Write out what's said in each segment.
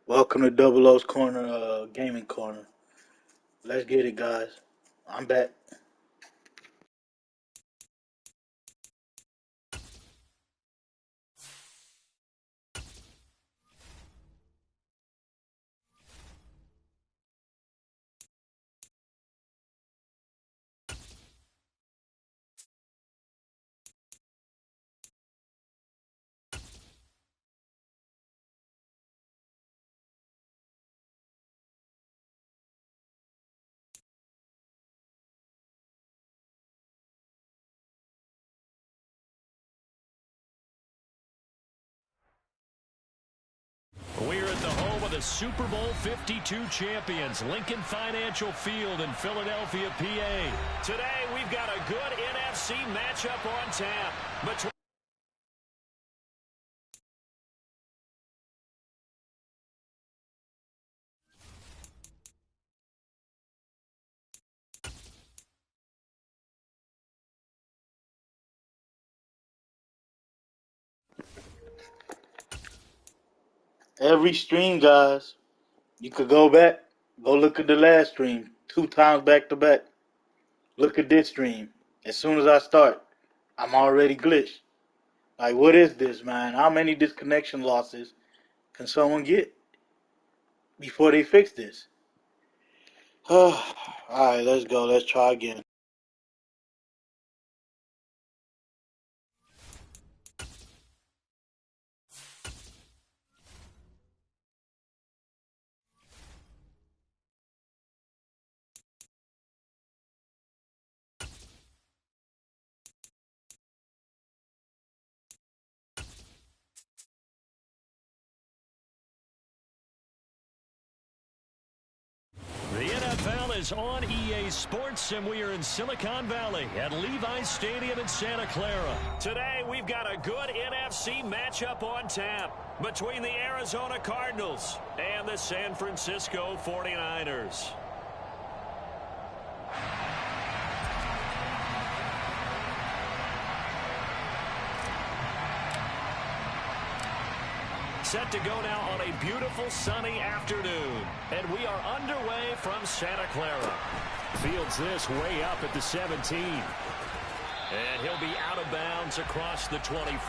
Welcome to Double O's Corner, Gaming Corner. Let's get it, guys. I'm back. We're at the home of the Super Bowl 52 champions, Lincoln Financial Field in Philadelphia, PA. Today, we've got a good NFC matchup on tap. Every stream, guys, you could go back, go look at the last stream, 2 times back to back. Look at this stream. As soon as I start, I'm already glitched. Like, what is this, man? How many disconnection losses can someone get before they fix this? Alright, let's go. Let's try again. The NFL is on EA Sports, and we are in Silicon Valley at Levi's Stadium in Santa Clara. Today, we've got a good NFC matchup on tap between the Arizona Cardinals and the San Francisco 49ers. Set to go now on a beautiful sunny afternoon. And we are underway from Santa Clara. Fields this way up at the 17. And he'll be out of bounds across the 25.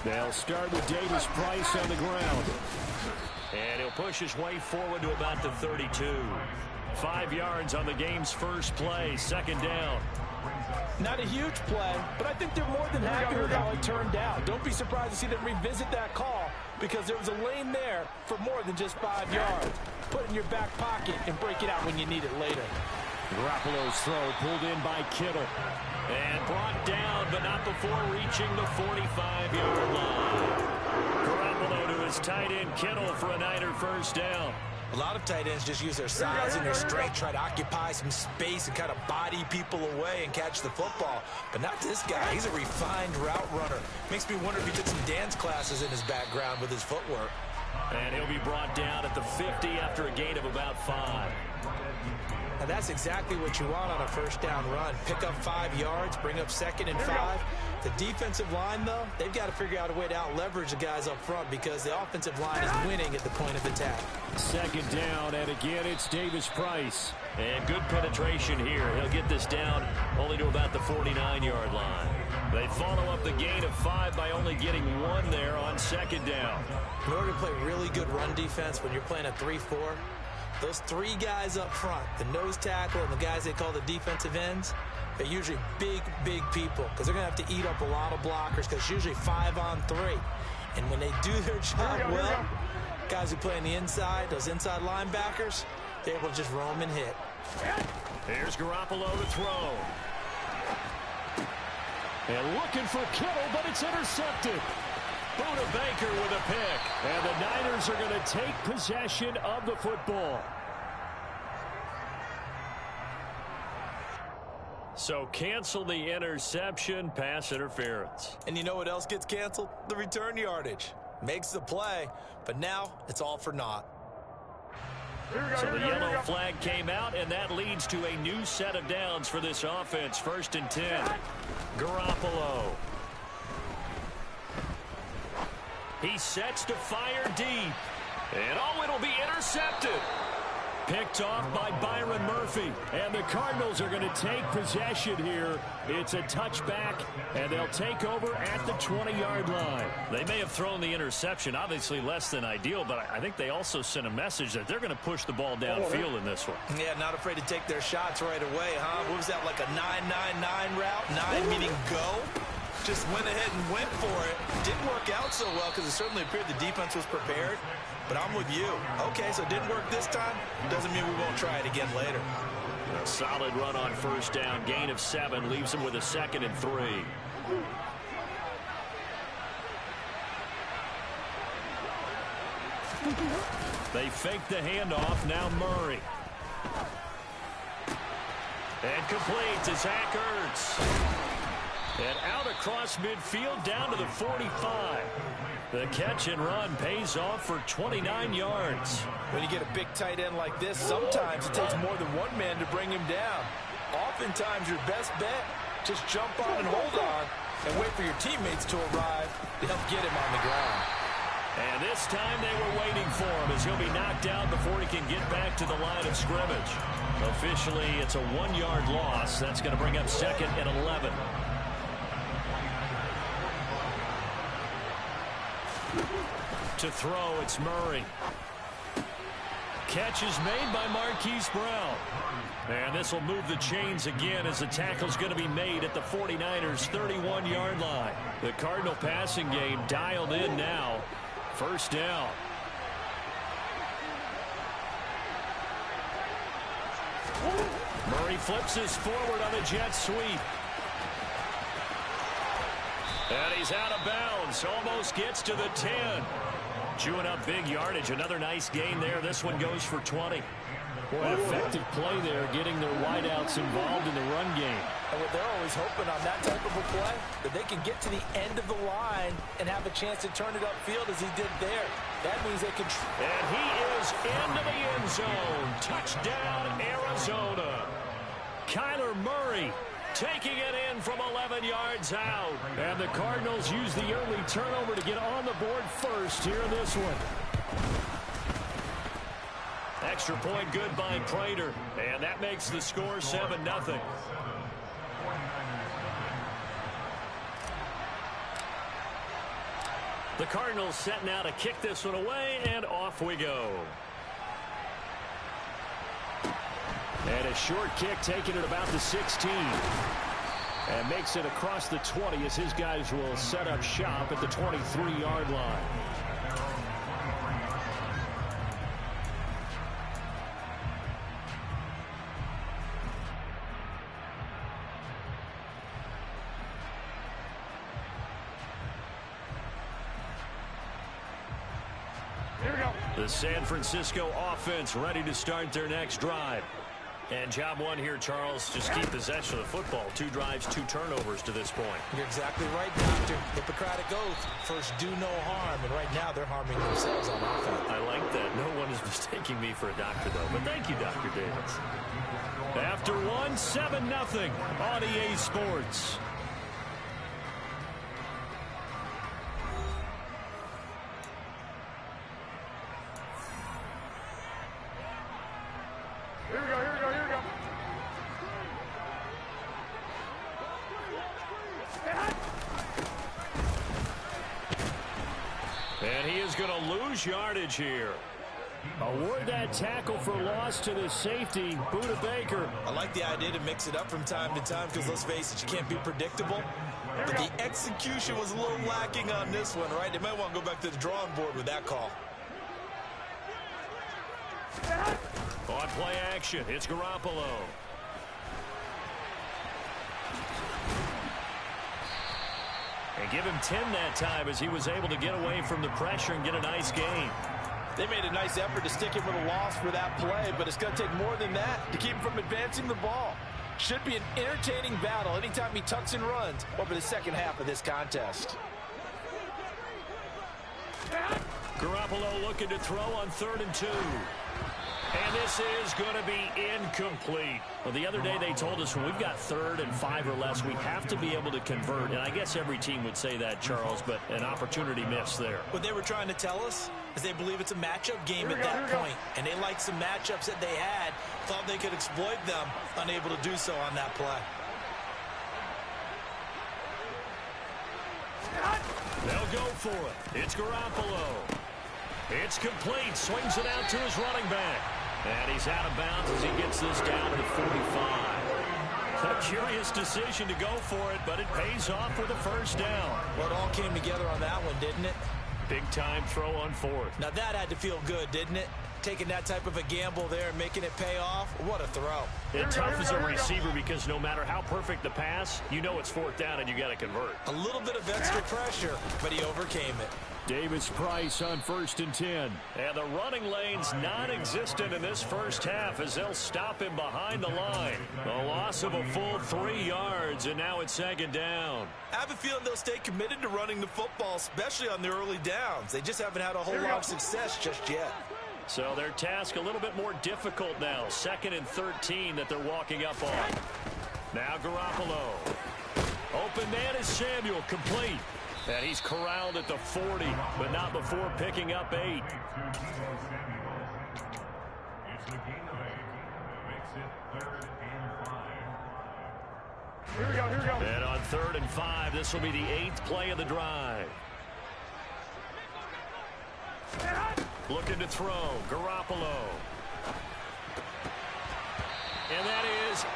They'll start with Davis Price on the ground. And he'll push his way forward to about the 32. 5 yards on the game's first play, second down. Not a huge play, but I think they're more than happy with how it turned out. Don't be surprised to see them revisit that call because there was a lane there for more than just 5 yards. Put it in your back pocket and break it out when you need it later. Garoppolo's throw pulled in by Kittle. And brought down, but not before reaching the 45-yard line. Garoppolo to his tight end Kittle for a Niner first down. A lot of tight ends just use their size and their strength, try to occupy some space and kind of body people away and catch the football. But not this guy. He's a refined route runner. Makes me wonder if he took some dance classes in his background with his footwork. And he'll be brought down at the 50 after a gain of about 5. Now that's exactly what you want on a first down run. Pick up 5 yards, bring up second and 5. The defensive line, though, they've got to figure out a way to out-leverage the guys up front because the offensive line is winning at the point of attack. Second down, and again, it's Davis Price. And good penetration here. He'll get this down only to about the 49-yard line. They follow up the gain of 5 by only getting 1 there on second down. In order to play really good run defense when you're playing a 3-4, those 3 guys up front, the nose tackle and the guys they call the defensive ends, they're usually big, big people because they're going to have to eat up a lot of blockers because it's usually 5 on 3. And when they do their job well, guys who play on the inside, those inside linebackers, they're able to just roam and hit. Here's Garoppolo to throw. And looking for Kittle, but it's intercepted. Buda Baker with a pick. And the Niners are going to take possession of the football. So cancel the interception, pass interference. And you know what else gets canceled? The return yardage. Makes the play, but now it's all for naught. So the yellow flag came out, and that leads to a new set of downs for this offense. 1st and 10. Garoppolo. He sets to fire deep. And it'll be intercepted. Picked off by Byron Murphy. And the Cardinals are going to take possession here. It's a touchback, and they'll take over at the 20-yard line. They may have thrown the interception, obviously less than ideal, but I think they also sent a message that they're going to push the ball downfield in this one. Yeah, not afraid to take their shots right away, huh? What was that, like a 9-9-9 route? 9 meaning go? Just went ahead and went for it. Didn't work out so well because it certainly appeared the defense was prepared. But I'm with you. Okay, so it didn't work this time. Doesn't mean we won't try it again later. A solid run on 1st down. Gain of 7 leaves them with a 2nd and 3. They fake the handoff. Now Murray. And complete to Zach Ertz. And out across midfield down to the 45. The catch and run pays off for 29 yards. When you get a big tight end like this, sometimes it takes more than one man to bring him down. Oftentimes your best bet, just jump on and hold on and wait for your teammates to arrive to help get him on the ground. And this time they were waiting for him as he'll be knocked out before he can get back to the line of scrimmage. Officially, it's a 1-yard loss. That's going to bring up 2nd and 11. To throw, it's Murray. Catch is made by Marquise Brown. And this will move the chains again as the tackle's going to be made at the 49ers' 31-yard line. The Cardinal passing game dialed in now. 1st down. Murray flips this forward on a jet sweep. And he's out of bounds. Almost gets to the 10. Chewing up big yardage. Another nice gain there. This one goes for 20. Boy, an effective play there, getting their wideouts involved in the run game. And what they're always hoping on that type of a play, that they can get to the end of the line and have a chance to turn it upfield as he did there. That means they can... And he is into the end zone. Touchdown, Arizona. Kyler Murray taking it in from 11 yards out. And the Cardinals use the early turnover to get on the board first here in this one. Extra point good by Prater. And that makes the score 7-0. The Cardinals set now to kick this one away, and off we go. And a short kick taken at about the 16. And makes it across the 20 as his guys will set up shop at the 23-yard line. The San Francisco offense ready to start their next drive. And job one here, Charles, just keep possession of the football. 2 drives, 2 turnovers to this point. You're exactly right, Doctor. Hippocratic oath. First, do no harm. And right now, they're harming themselves on offense. I like that. No one is mistaking me for a doctor, though. But thank you, Dr. Davis. After 1, 7-0 on EA Sports. And he is going to lose yardage here. Award that tackle for loss to the safety, Buda Baker. I like the idea to mix it up from time to time because, let's face it, you can't be predictable. But the execution was a little lacking on this one, right? They might want to go back to the drawing board with that call. On play action, it's Garoppolo. And give him 10 that time as he was able to get away from the pressure and get a nice gain. They made a nice effort to stick him with a loss for that play, but it's going to take more than that to keep him from advancing the ball. Should be an entertaining battle anytime he tucks and runs over the second half of this contest. Garoppolo looking to throw on 3rd and 2. And this is going to be incomplete. Well, the other day they told us when we've got 3rd and 5 or less, we have to be able to convert. And I guess every team would say that, Charles, but an opportunity missed there. What they were trying to tell us is they believe it's a matchup game at that point. And they liked some matchups that they had, thought they could exploit them, unable to do so on that play. They'll go for it. It's Garoppolo. It's complete. Swings it out to his running back. And he's out of bounds as he gets this down to the 45. A curious decision to go for it, but it pays off with a first down. Well, it all came together on that one, didn't it? Big-time throw on 4th. Now, that had to feel good, didn't it? Taking that type of a gamble there and making it pay off. What a throw. It's tough as a receiver because no matter how perfect the pass, you know it's 4th down and you got to convert. A little bit of extra pressure, but he overcame it. Davis Price on 1st and 10. And the running lane's non-existent in this first half as they'll stop him behind the line. A loss of a full 3 yards, and now it's 2nd down. I have a feeling they'll stay committed to running the football, especially on the early downs. They just haven't had a whole lot of success just yet. So their task a little bit more difficult now. 2nd and 13 that they're walking up on. Now Garoppolo. Open man is Samuel, complete. And he's corralled at the 40, but not before picking up 8. Here we go. And on 3rd and 5, this will be the 8th play of the drive. Looking to throw, Garoppolo. And that is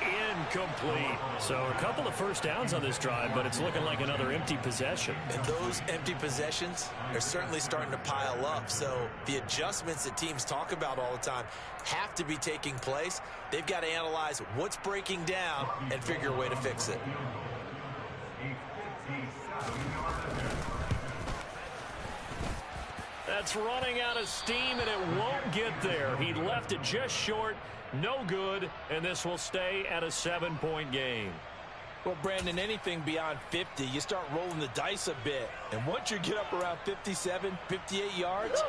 incomplete. So a couple of first downs on this drive, but it's looking like another empty possession. And those empty possessions are certainly starting to pile up. So the adjustments that teams talk about all the time have to be taking place. They've got to analyze what's breaking down and figure a way to fix it. That's running out of steam, and it won't get there. He left it just short. No good, and this will stay at a 7-point game. Well, Brandon, anything beyond 50, you start rolling the dice a bit. And once you get up around 57, 58 yards,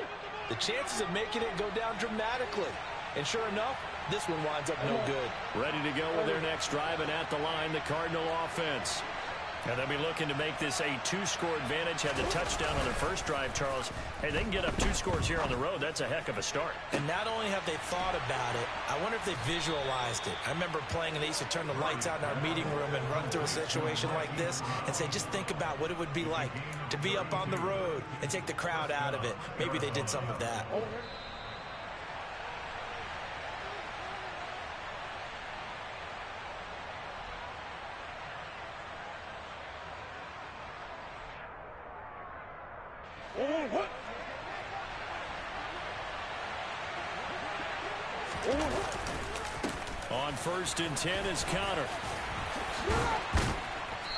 the chances of making it go down dramatically. And sure enough, this one winds up no good. Ready to go with their next drive, and at the line, the Cardinal offense. And they'll be looking to make this a 2-score advantage. Had the touchdown on their first drive, Charles. Hey, they can get up 2 scores here on the road. That's a heck of a start. And not only have they thought about it, I wonder if they visualized it. I remember playing, and they used to turn the lights out in our meeting room and run through a situation like this and say, just think about what it would be like to be up on the road and take the crowd out of it. Maybe they did some of that. On 1st and 10 is Connor.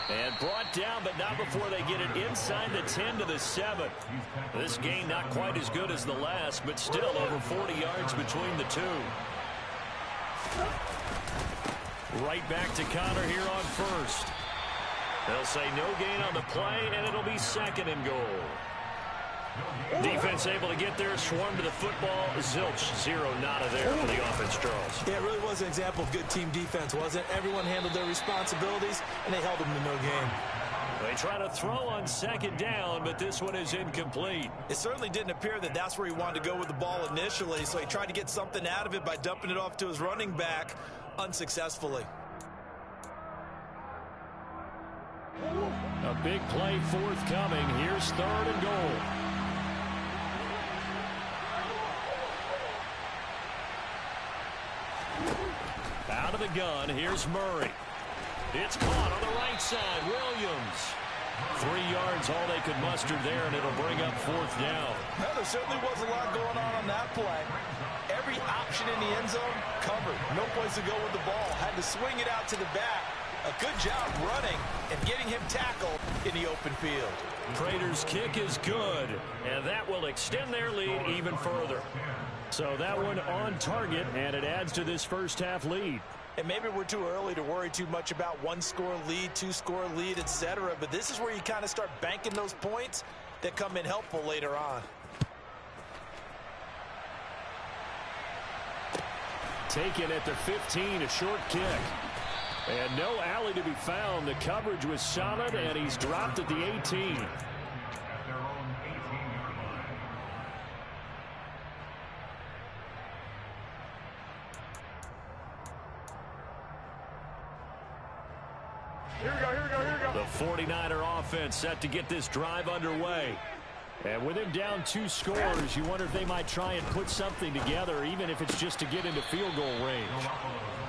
And brought down, but not before they get it inside the 10 to the 7. This gain not quite as good as the last, but still over 40 yards between the two. Right back to Connor here on 1st. They'll say no gain on the play, and it'll be 2nd and goal. Defense able to get there, swarm to the football. Zilch, 0 nada there for the offense, Charles. Yeah, it really was an example of good team defense, wasn't it? Everyone handled their responsibilities, and they held them to no gain. They try to throw on 2nd down, but this one is incomplete. It certainly didn't appear that that's where he wanted to go with the ball initially, so he tried to get something out of it by dumping it off to his running back unsuccessfully. A big play forthcoming. Here's 3rd and goal. Out of the gun, here's Murray. It's caught on the right side. Williams. 3 yards, all they could muster there, and it'll bring up 4th down. Well, there certainly was a lot going on that play. Every option in the end zone covered. No place to go with the ball. Had to swing it out to the back. A good job running and getting him tackled in the open field. Prater's kick is good, and that will extend their lead even further. So that one on target, and it adds to this first half lead. And maybe we're too early to worry too much about one-score lead, two-score lead, etc. But this is where you kind of start banking those points that come in helpful later on. Taken at the 15, a short kick. And no alley to be found. The coverage was solid, and he's dropped at the 18. Here we go. The 49er offense set to get this drive underway. And with him down 2 scores, you wonder if they might try and put something together, even if it's just to get into field goal range.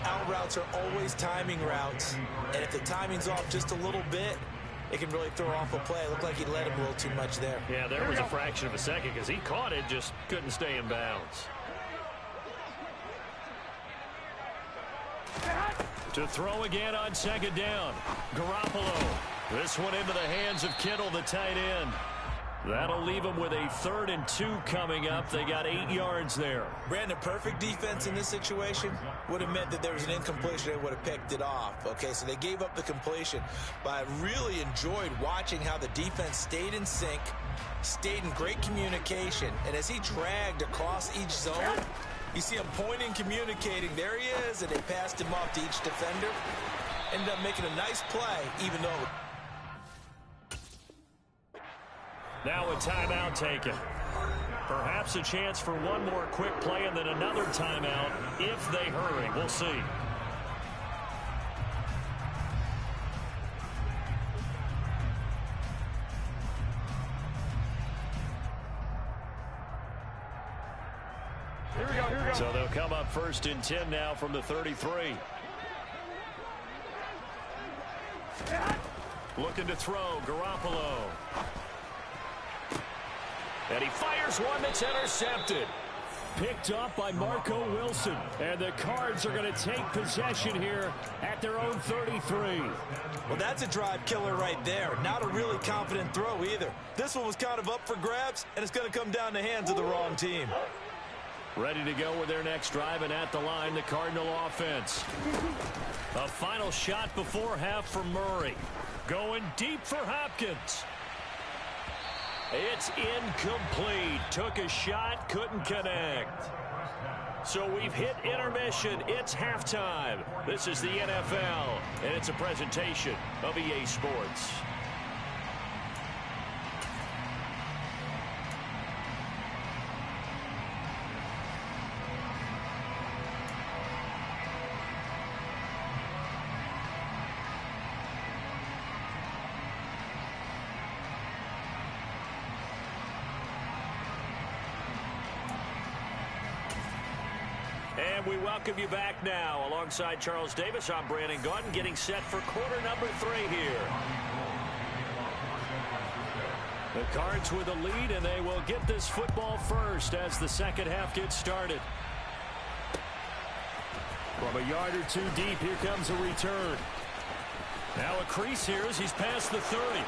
Out routes are always timing routes, and if the timing's off just a little bit, it can really throw off a play. It looked like he let him a little too much there. Yeah, there was a fraction of a second because he caught it, just couldn't stay in bounds. To throw again on second down. Garoppolo. This one into the hands of Kittle, the tight end. That'll leave them with a 3rd and 2 coming up. They got 8 yards there. Brandon, perfect defense in this situation would have meant that there was an incompletion. They would have picked it off. Okay, so they gave up the completion. But I really enjoyed watching how the defense stayed in sync, stayed in great communication. And as he dragged across each zone, you see him pointing, communicating. There he is, and they passed him off to each defender. Ended up making a nice play, even though... Now a timeout taken. Perhaps a chance for one more quick play and then another timeout if they hurry. We'll see. Here we go. So they'll come up 1st and 10 now from the 33. Looking to throw, Garoppolo. And he fires one that's intercepted. Picked up by Marco Wilson. And the Cards are going to take possession here at their own 33. Well, that's a drive killer right there. Not a really confident throw either. This one was kind of up for grabs, and it's going to come down the hands of the wrong team. Ready to go with their next drive, and at the line, the Cardinal offense. A final shot before half for Murray. Going deep for Hopkins. It's incomplete. Took a shot, couldn't connect. So we've hit intermission. It's halftime. This is the NFL, and it's a presentation of EA Sports. And we welcome you back now. Alongside Charles Davis, I'm Brandon Gaudin, getting set for quarter number 3 here. The Cards with a lead, and they will get this football first as the second half gets started. From a yard or 2 deep, here comes a return. Now a crease here as he's past the 30.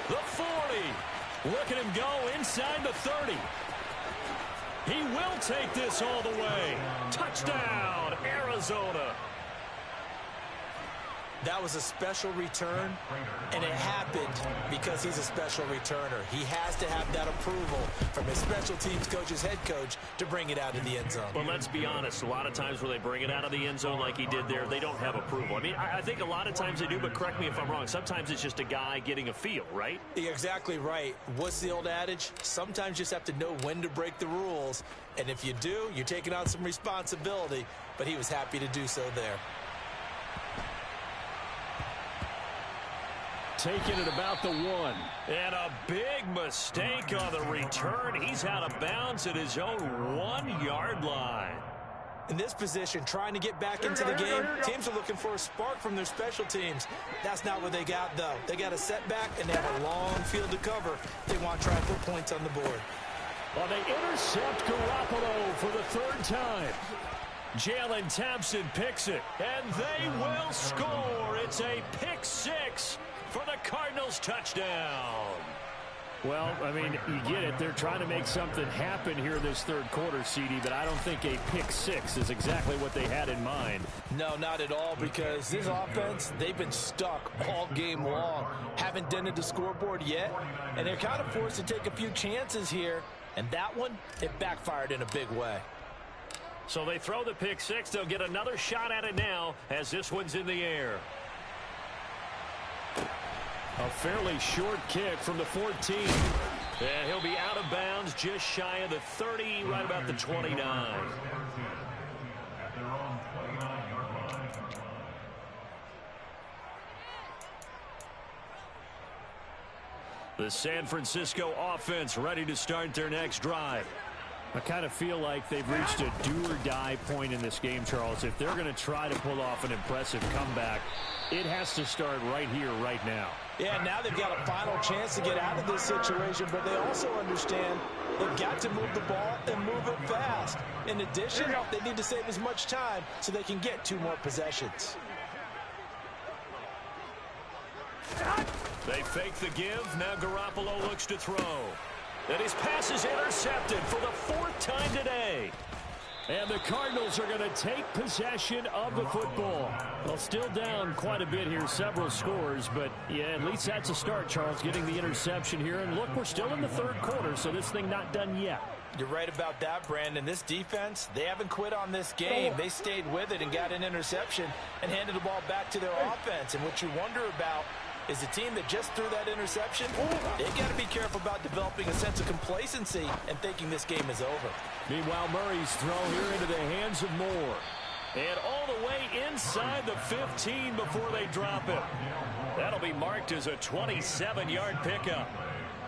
The 40. Look at him go inside the 30. He will take this all the way. Touchdown, Arizona. That was a special return, and it happened because he's a special returner. He has to have that approval from his special teams coach, his head coach, to bring it out of the end zone. But let's be honest, a lot of times when they bring it out of the end zone like he did there, they don't have approval. I mean, I think a lot of times they do, but correct me if I'm wrong. Sometimes it's just a guy getting a feel, right? You're exactly right. What's the old adage? Sometimes you just have to know when to break the rules, and if you do, you're taking on some responsibility, but he was happy to do so there. Taking it about the 1. And a big mistake on the return. He's out of bounds at his own 1-yard line. In this position, trying to get back into the game, teams are looking for a spark from their special teams. That's not what they got, though. They got a setback, and they have a long field to cover. They want to try and put points on the board. Well, they intercept Garoppolo for the 3rd time. Jalen Thompson picks it, and they will score. It's a pick 6 for the Cardinals touchdown. Well, I mean, you get it. They're trying to make something happen here this third quarter, CD, but I don't think a pick six is exactly what they had in mind. No, not at all, because this offense, they've been stuck all game long. Haven't dented the scoreboard yet, and they're kind of forced to take a few chances here, and that one, it backfired in a big way. So they throw the pick six. They'll get another shot at it now as this one's in the air. A fairly short kick from the 14. And he'll be out of bounds just shy of the 30, right about the 29. The San Francisco offense ready to start their next drive. I kind of feel like they've reached a do-or-die point in this game, Charles. If they're going to try to pull off an impressive comeback, it has to start right here, right now. Yeah, now they've got a final chance to get out of this situation, but they also understand they've got to move the ball and move it fast. In addition, they need to save as much time so they can get 2 more possessions. They fake the give. Now Garoppolo looks to throw. And his pass is intercepted for the 4th time today. And the Cardinals are going to take possession of the football. Well, still down quite a bit here, several scores, but yeah, at least that's a start, Charles, getting the interception here. And look, we're still in the third quarter, so this thing not done yet. You're right about that, Brandon. This defense, they haven't quit on this game. They stayed with it and got an interception and handed the ball back to their offense. And what you wonder about is the team that just threw that interception, they've got to be careful about developing a sense of complacency and thinking this game is over. Meanwhile, Murray's throw here into the hands of Moore. And all the way inside the 15 before they drop it. That'll be marked as a 27-yard pickup.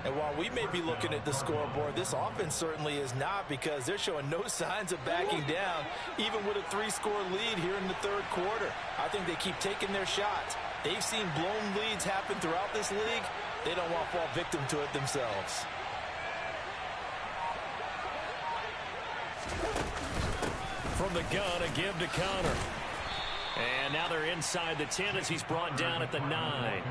And while we may be looking at the scoreboard, this offense certainly is not, because they're showing no signs of backing down, even with a 3-score lead here in the third quarter. I think they keep taking their shots. They've seen blown leads happen throughout this league. They don't want to fall victim to it themselves. From the gun, a give to Connor. And now they're inside the 10 as he's brought down at the 9.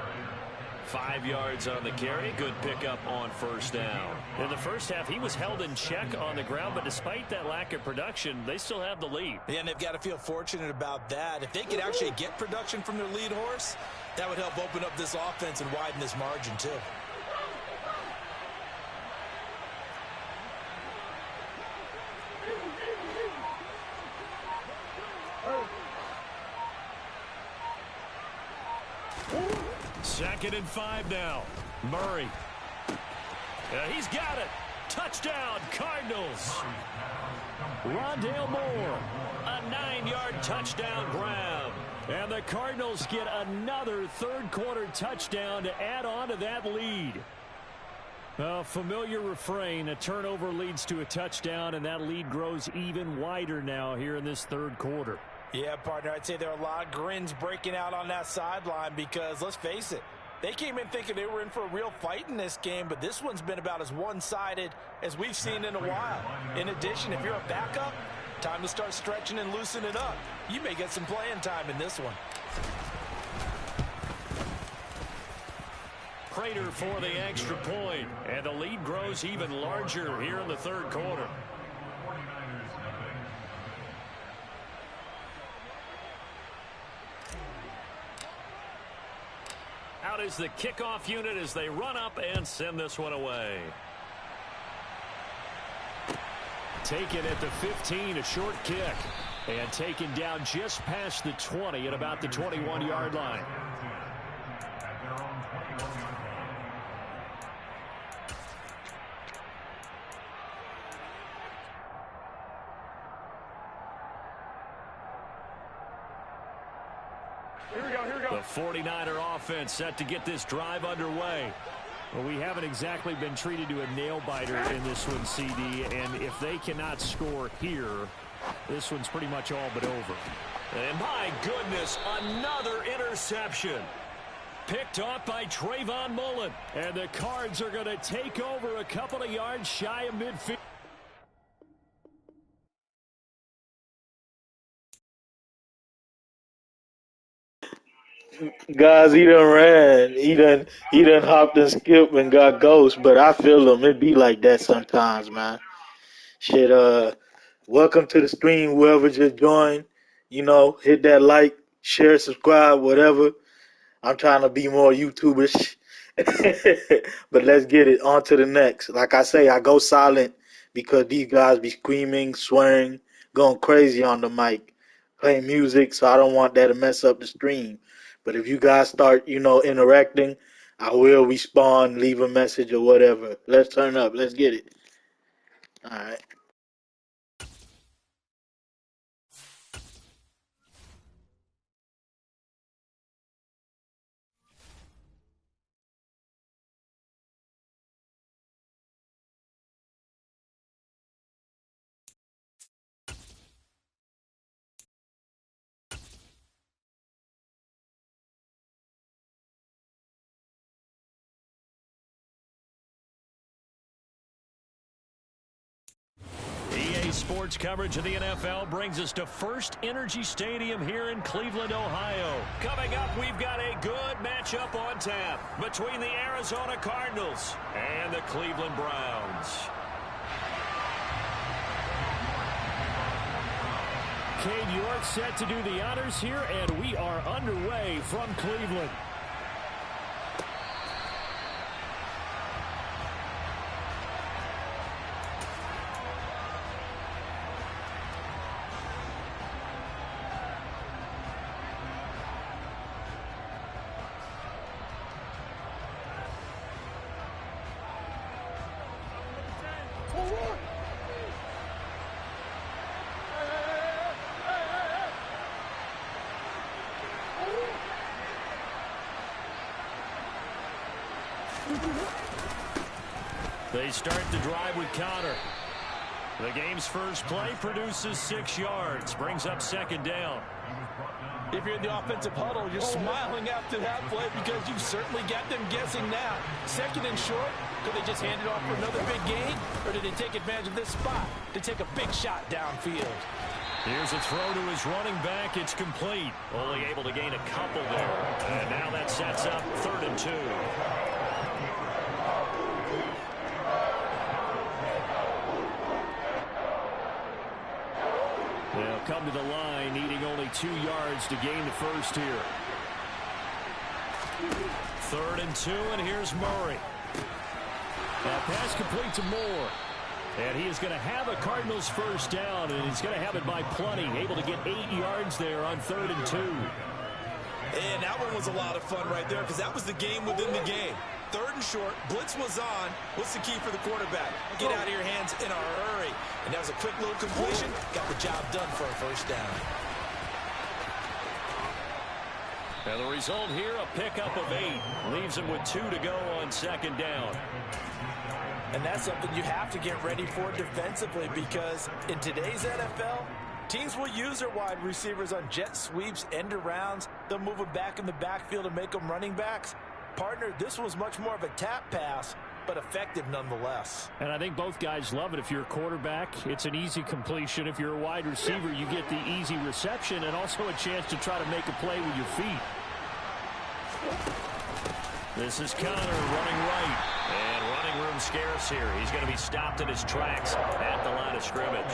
5 yards on the carry. Good pickup on first down. In the first half, he was held in check on the ground, but despite that lack of production, they still have the lead. Yeah, and they've got to feel fortunate about that. If they could actually get production from their lead horse, that would help open up this offense and widen this margin too. Second and 5 now. Murray. He's got it. Touchdown, Cardinals. Rondale Moore. A 9-yard touchdown grab. And the Cardinals get another third-quarter touchdown to add on to that lead. A familiar refrain. A turnover leads to a touchdown, and that lead grows even wider now here in this third quarter. Yeah, partner, I'd say there are a lot of grins breaking out on that sideline because, let's face it, they came in thinking they were in for a real fight in this game, but this one's been about as one-sided as we've seen in a while. In addition, if you're a backup, time to start stretching and loosening up. You may get some playing time in this one. Prater for the extra point, and the lead grows even larger here in the third quarter. Out is the kickoff unit as they run up and send this one away. Taken at the 15, a short kick. And taken down just past the 20 at about the 21-yard line. The 49er offense set to get this drive underway. Well, we haven't exactly been treated to a nail-biter in this one, CD, and if they cannot score here, this one's pretty much all but over. And my goodness, another interception. Picked off by Trayvon Mullen. And the Cards are going to take over a couple of yards shy of midfield. Guys, he done ran. He done hopped and skipped and got ghost, but I feel him. It be like that sometimes, man. Shit, welcome to the stream, whoever just joined. Hit that like, share, subscribe, whatever. I'm trying to be more YouTuberish. But let's get it on to the next. Like I say, I go silent because these guys be screaming, swearing, going crazy on the mic, playing music, so I don't want that to mess up the stream. But if you guys start, interacting, I will respond, leave a message or whatever. Let's turn up. Let's get it. All right. EA Sports coverage of the NFL brings us to First Energy Stadium here in Cleveland, Ohio. Coming up, we've got a good matchup on tap between the Arizona Cardinals and the Cleveland Browns. Cade York set to do the honors here, and we are underway from Cleveland. They start the drive with Connor. The game's first play produces 6 yards, brings up second down. If you're in the offensive huddle, you're smiling after that play because you certainly got them guessing now. Second and short, could they just hand it off for another big gain, or did they take advantage of this spot to take a big shot downfield? Here's a throw to his running back. It's complete. Only able to gain a couple there. And now that sets up 3rd and 2. They'll come to the line, needing only 2 yards to gain the first here. 3rd and 2, and here's Murray. Now pass complete to Moore. And he is going to have a Cardinals first down, and he's going to have it by plenty. Able to get 8 yards there on 3rd and 2. And that one was a lot of fun right there because that was the game within the game. 3rd and short, blitz was on. What's the key for the quarterback? Get out of your hands in a hurry. And that was a quick little completion. Got the job done for a first down. And the result here, a pickup of 8. Leaves him with 2 to go on 2nd down. And that's something you have to get ready for defensively because in today's NFL, teams will use their wide receivers on jet sweeps, end arounds. They'll move them back in the backfield and make them running backs. Partner, this was much more of a tap pass, but effective nonetheless. And I think both guys love it. If you're a quarterback, it's an easy completion. If you're a wide receiver, you get the easy reception and also a chance to try to make a play with your feet. This is Connor running right. And running room scarce here. He's going to be stopped in his tracks at the line of scrimmage.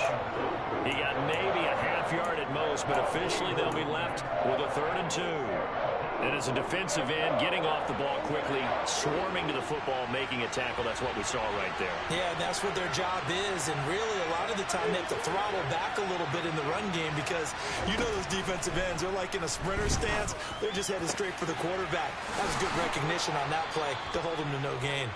He got maybe a half yard at most, but officially they'll be left with a 3rd and 2. And as a defensive end, getting off the ball quickly, swarming to the football, making a tackle. That's what we saw right there. Yeah, and that's what their job is. And really, a lot of the time, they have to throttle back a little bit in the run game because you know those defensive ends, they're like in a sprinter stance. They're just headed straight for the quarterback. That was good recognition on that play to hold him to no gain.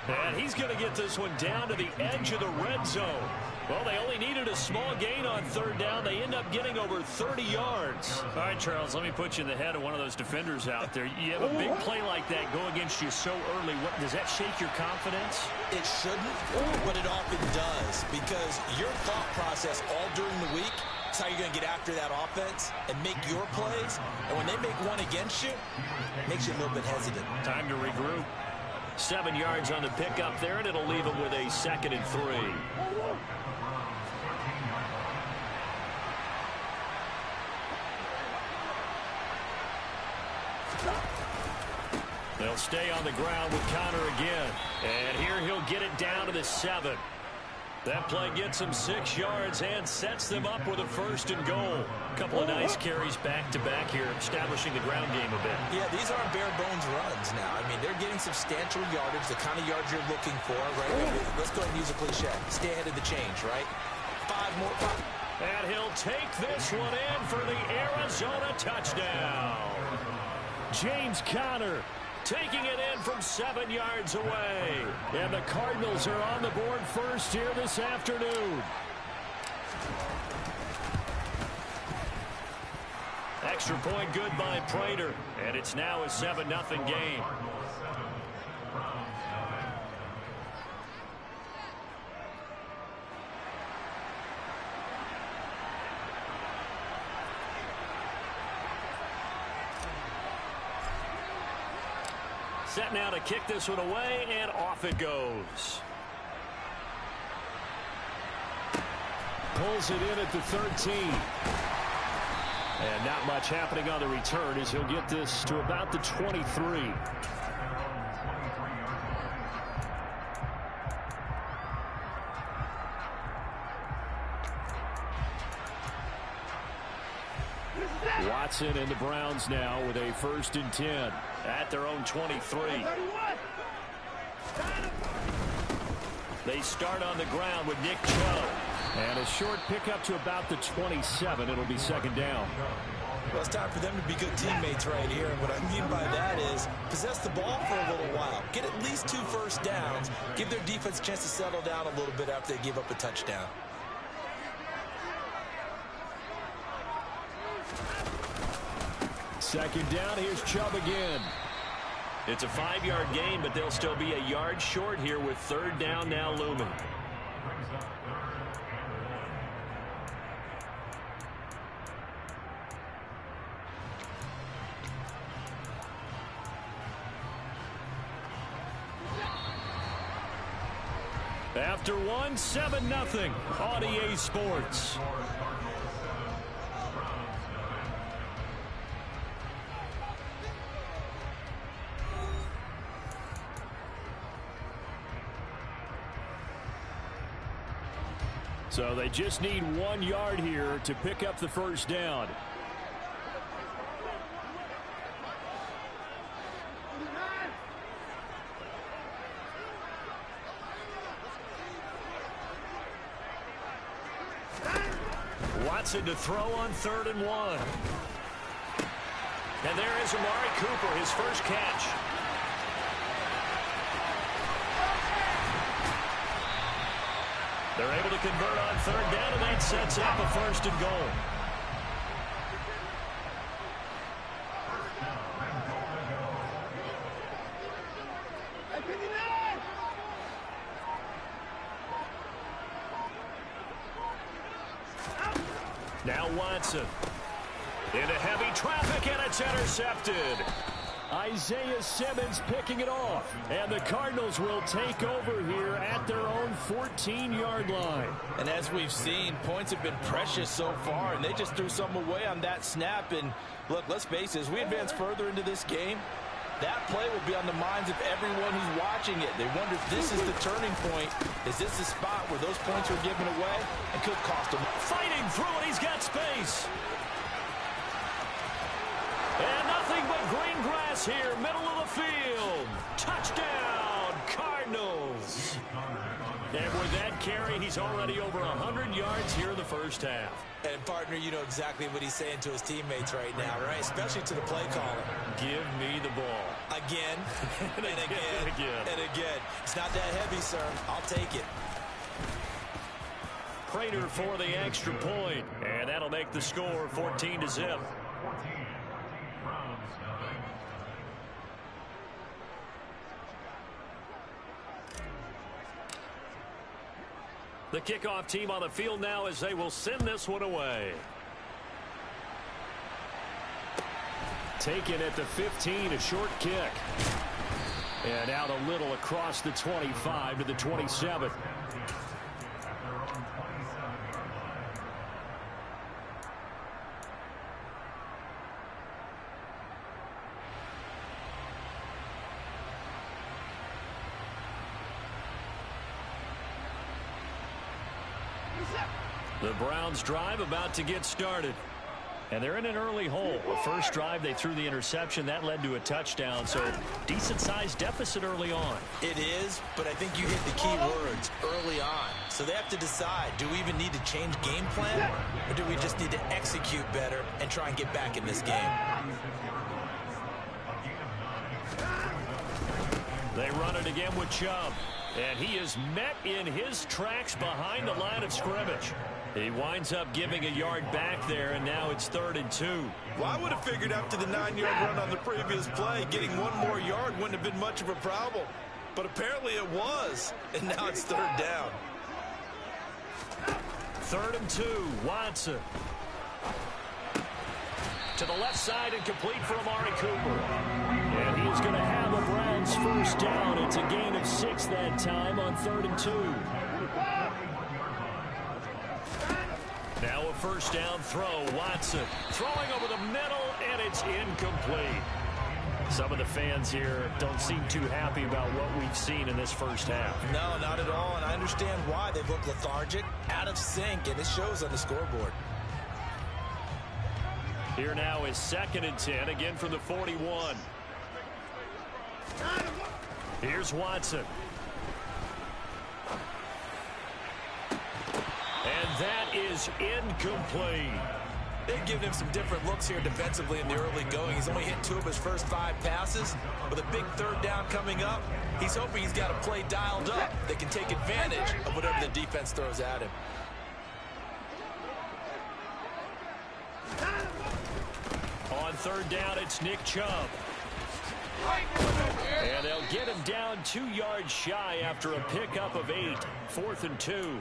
And he's going to get this one down to the edge of the red zone. Well, they only needed a small gain on 3rd down. They end up getting over 30 yards. All right, Charles, let me put you in the head of one of those defenders out there. You have a big play like that go against you so early. Does that shake your confidence? It shouldn't, but it often does because your thought process all during the week is how you're going to get after that offense and make your plays. And when they make one against you, it makes you a little bit hesitant. Time to regroup. 7 yards on the pickup there, and it'll leave them with a 2nd and 3. They'll stay on the ground with Connor again. And here he'll get it down to the 7. That play gets him 6 yards and sets them up with a 1st and goal. A couple of nice carries back-to-back here, establishing the ground game a bit. Yeah, these aren't bare-bones runs now. I mean, they're getting substantial yardage, the kind of yards you're looking for, right? Let's go ahead and use a cliche. Stay ahead of the change, right? 5 more. And he'll take this one in for the Arizona touchdown. James Conner taking it in from 7 yards away. And the Cardinals are on the board first here this afternoon. Extra point good by Prater. And it's now a 7-0 game. Set now to kick this one away, and off it goes. Pulls it in at the 13. And not much happening on the return as he'll get this to about the 23. Watson and the Browns now with a 1st and 10 at their own 23. They start on the ground with Nick Chubb. And a short pickup to about the 27. It'll be 2nd down. Well, it's time for them to be good teammates right here. And what I mean by that is possess the ball for a little while. Get at least 2 first downs. Give their defense a chance to settle down a little bit after they give up a touchdown. Second down, here's Chubb again. It's a 5-yard gain, but they'll still be a yard short here with 3rd down now looming. After one, 7-0 on EA Sports. So they just need 1 yard here to pick up the 1st down. Watson to throw on 3rd and 1. And there is Amari Cooper, his first catch. They're able to convert on 3rd down, and that sets up a 1st and goal. Now Watson into heavy traffic, and it's intercepted. Isaiah Simmons picking it off, and the Cardinals will take over here at their own 14-yard line. And as we've seen, points have been precious so far, and they just threw some away on that snap. And look, let's face it, as we advance further into this game, that play will be on the minds of everyone who's watching it. They wonder if this is the turning point. Is this the spot where those points are given away and could cost them? Fighting through it, he's got space. And nothing but green grass here, middle of the field. Touchdown, Cardinals. And with that carry, he's already over 100 yards here in the first half. And, partner, you know exactly what he's saying to his teammates right now, right? Especially to the play caller. Give me the ball. Again, and again, and again. It's not that heavy, sir. I'll take it. Prater for the extra point. And that'll make the score 14-0. The kickoff team on the field now as they will send this one away. Taken at the 15, a short kick. And out a little across the 25 to the 27. The Browns drive about to get started. And they're in an early hole. The first drive, they threw the interception. That led to a touchdown, so decent-sized deficit early on. It is, but I think you hit the key words, early on. So they have to decide, do we even need to change game plan, or do we just need to execute better and try and get back in this game? They run it again with Chubb. And he is met in his tracks behind the line of scrimmage. He winds up giving a yard back there, and now it's 3rd and 2. Well, I would have figured after the 9-yard run on the previous play, getting one more yard wouldn't have been much of a problem. But apparently it was, and now it's 3rd down. 3rd and 2, Watson. To the left side and complete for Amari Cooper. And he is going to have a Browns first down. It's a gain of 6 that time on 3rd and 2. Now a first down throw. Watson throwing over the middle, and it's incomplete. Some of the fans here don't seem too happy about what we've seen in this first half. No, not at all, and I understand why. They look lethargic, out of sync, and it shows on the scoreboard. Here now is 2nd and 10, again from the 41. Here's Watson. And that is incomplete. They've given him some different looks here defensively in the early going. He's only hit 2 of his first 5 passes. With a big 3rd down coming up, he's hoping he's got a play dialed up that can take advantage of whatever the defense throws at him. On 3rd down, it's Nick Chubb. And they'll get him down 2 yards shy after a pickup of 8. 4th and 2.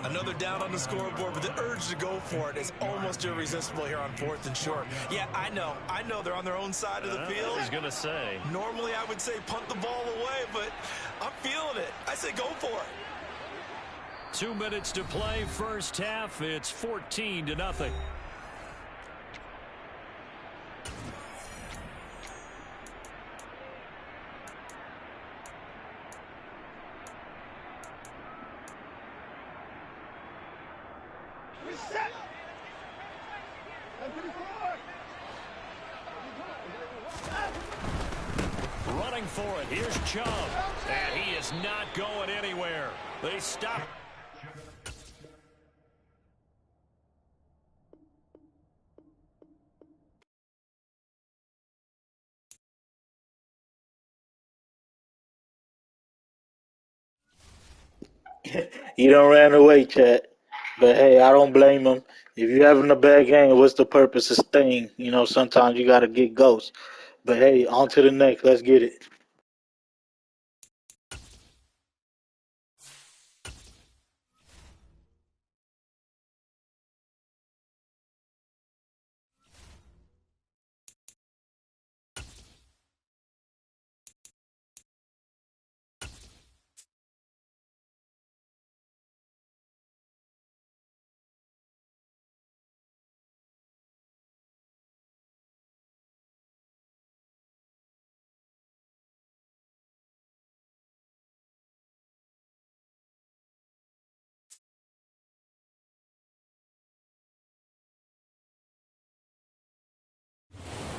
Another down on the scoreboard, but the urge to go for it is almost irresistible here on 4th and short. Yeah, I know they're on their own side of the field. I was going to say. Normally I would say punt the ball away, but I'm feeling it. I say go for it. 2 minutes to play, first half. It's 14-0. Running for it. Here's Chubb. And he is not going anywhere. They stop. He done ran away, chat. But hey, I don't blame him. If you're having a bad game, what's the purpose of staying? You know, sometimes you got to get ghosts. But hey, on to the next. Let's get it.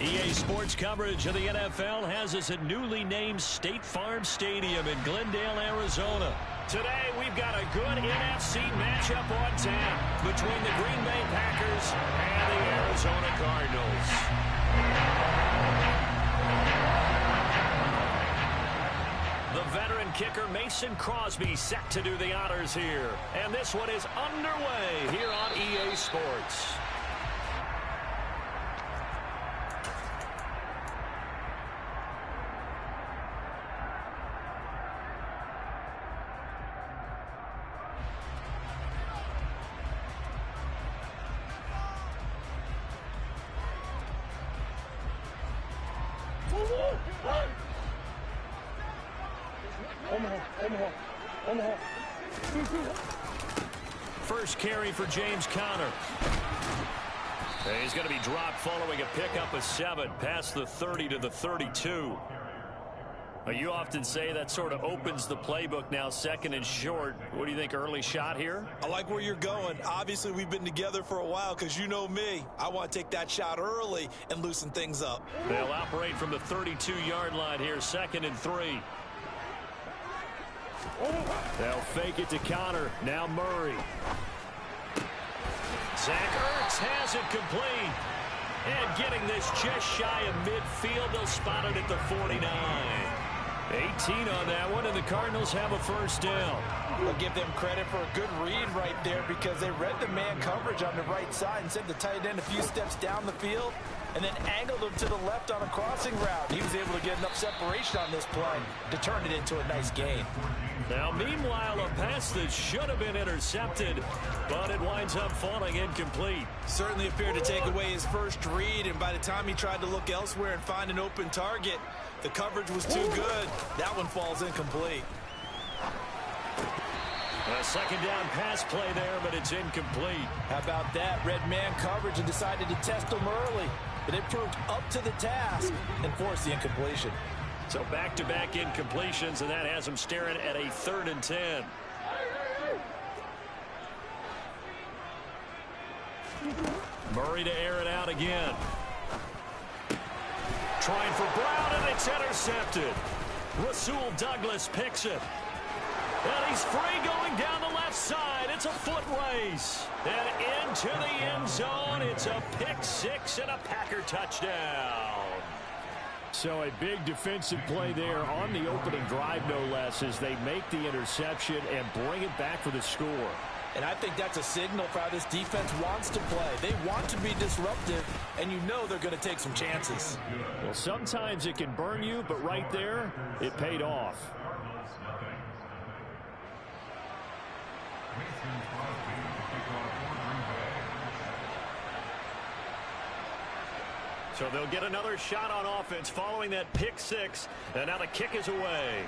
EA Sports coverage of the NFL has us at newly named State Farm Stadium in Glendale, Arizona. Today, we've got a good NFC matchup on tap between the Green Bay Packers and the Arizona Cardinals. The veteran kicker Mason Crosby set to do the honors here. And this one is underway here on EA Sports. First carry for James Conner. He's going to be dropped following a pickup of 7 past the 30 to the 32. Well, you often say that sort of opens the playbook now, second and short. What do you think, early shot here? I like where you're going. Obviously, we've been together for a while because you know me. I want to take that shot early and loosen things up. They'll operate from the 32-yard line here, second and 3. They'll fake it to Connor. Now Murray. Zach Ertz has it complete. And getting this just shy of midfield, they'll spot it at the 49. 18 on that one, and the Cardinals have a first down. I'll give them credit for a good read right there because they read the man coverage on the right side and sent the tight end a few steps down the field and then angled him to the left on a crossing route. He was able to get enough separation on this play to turn it into a nice gain. Now, meanwhile, a pass that should have been intercepted, but it winds up falling incomplete. Certainly appeared to take away his first read, and by the time he tried to look elsewhere and find an open target, the coverage was too good. That one falls incomplete. A second down pass play there, but it's incomplete. How about that? Red man coverage and decided to test him early, but it proved up to the task and forced the incompletion. So back-to-back incompletions, and that has them staring at a 3rd and 10. Murray to air it out again. Trying for Brown, and it's intercepted. Rasul Douglas picks it. And he's free going down the left side. It's a foot race. And into the end zone. It's a pick-6 and a Packer touchdown. So a big defensive play there on the opening drive, no less, as they make the interception and bring it back for the score. And I think that's a signal for how this defense wants to play. They want to be disruptive, and you know they're going to take some chances. Well, sometimes it can burn you, but right there, it paid off. So they'll get another shot on offense following that pick-6, and now the kick is away.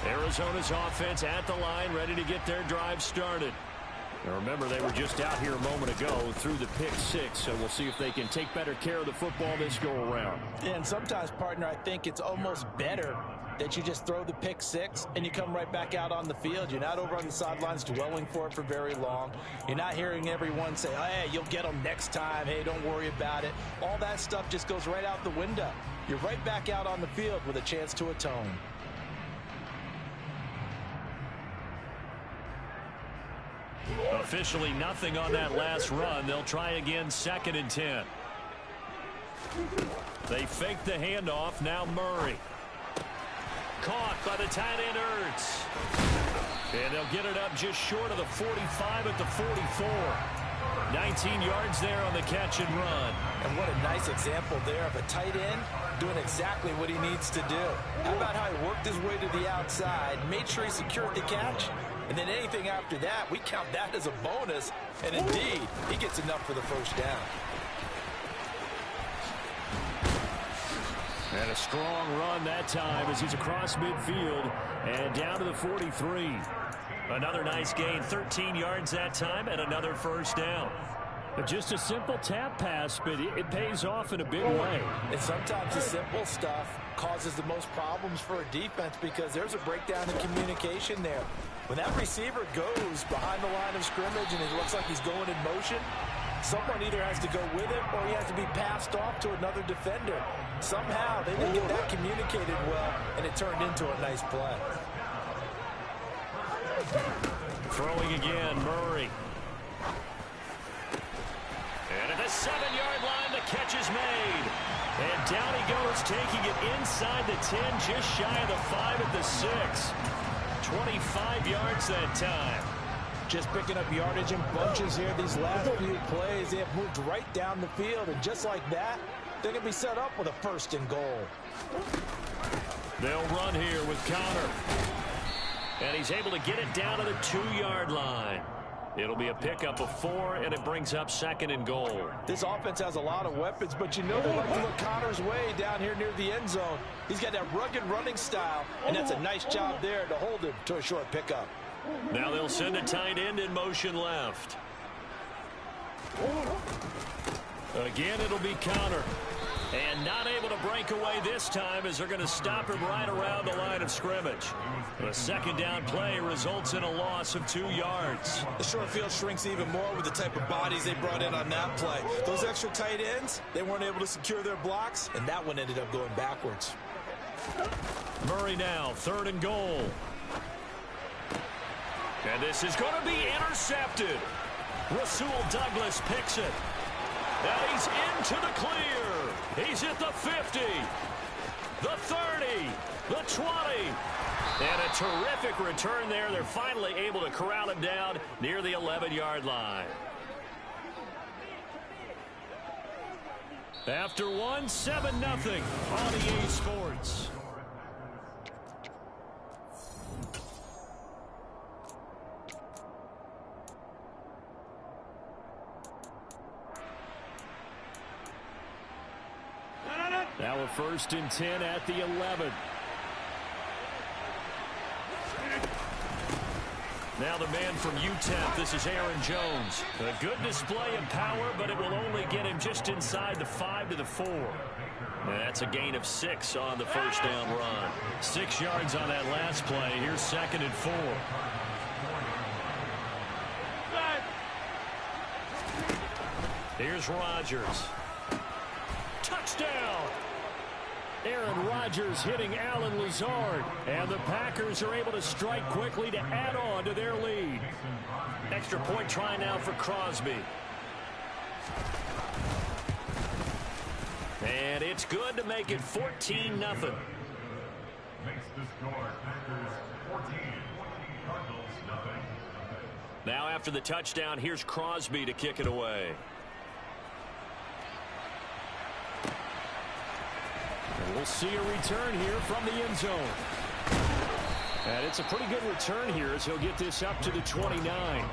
Arizona's offense at the line, ready to get their drive started. Now remember, they were just out here a moment ago through the pick-6, so we'll see if they can take better care of the football this go-around. And sometimes, partner, I think it's almost better that you just throw the pick-6 and you come right back out on the field. You're not over on the sidelines dwelling for it for very long. You're not hearing everyone say, hey, you'll get them next time. Hey, don't worry about it. All that stuff just goes right out the window. You're right back out on the field with a chance to atone. Officially nothing on that last run. They'll try again, 2nd and 10. They fake the handoff. Now Murray. Caught by the tight end Ertz. And they'll get it up just short of the 45 at the 44. 19 yards there on the catch and run. And what a nice example there of a tight end doing exactly what he needs to do. How about how he worked his way to the outside, made sure he secured the catch, and then anything after that, we count that as a bonus. And indeed, he gets enough for the first down. And a strong run that time as he's across midfield and down to the 43. Another nice gain, 13 yards that time, and another first down. But just a simple tap pass, but it pays off in a big way. And sometimes the simple stuff causes the most problems for a defense because there's a breakdown in communication there. When that receiver goes behind the line of scrimmage and it looks like he's going in motion, someone either has to go with him or he has to be passed off to another defender. Somehow they didn't get that communicated well, and it turned into a nice play. Throwing again, Murray. And at the 7-yard line, the catch is made. And down he goes, taking it inside the 10, just shy of the 5 at the 6. 25 yards that time. Just picking up yardage in bunches here. These last few plays, they have moved right down the field. And just like that, they're going to be set up with a 1st and goal. They'll run here with Connor. And he's able to get it down to the 2-yard line. It'll be a pickup of 4, and it brings up 2nd and goal. This offense has a lot of weapons, but you know they like to look Connor's way down here near the end zone. He's got that rugged running style, and that's a nice job there to hold him to a short pickup. Now they'll send a tight end in motion left. Again, it'll be Connor. And not able to break away this time as they're going to stop him right around the line of scrimmage. The 2nd down play results in a loss of 2 yards. The short field shrinks even more with the type of bodies they brought in on that play. Those extra tight ends, they weren't able to secure their blocks, and that one ended up going backwards. Murray now, 3rd and goal. And this is going to be intercepted. Rasul Douglas picks it. And he's into the clear. He's at the 50, the 30, the 20. And a terrific return there. They're finally able to corral him down near the 11-yard line. After 1, 7-0 on EA Sports. Now a 1st and 10 at the 11. Now the man from UTEP, this is Aaron Jones. A good display of power, but it will only get him just inside the 5 to the 4. And that's a gain of 6 on the 1st down run. 6 yards on that last play. Here's 2nd and 4. Here's Rodgers. Touchdown! Aaron Rodgers hitting Alan Lazard. And the Packers are able to strike quickly to add on to their lead. Extra point try now for Crosby. And it's good to make it 14-0. Makes the score Packers 14, Cardinals nothing. Now after the touchdown, here's Crosby to kick it away. And we'll see a return here from the end zone. And it's a pretty good return here as he'll get this up to the 29.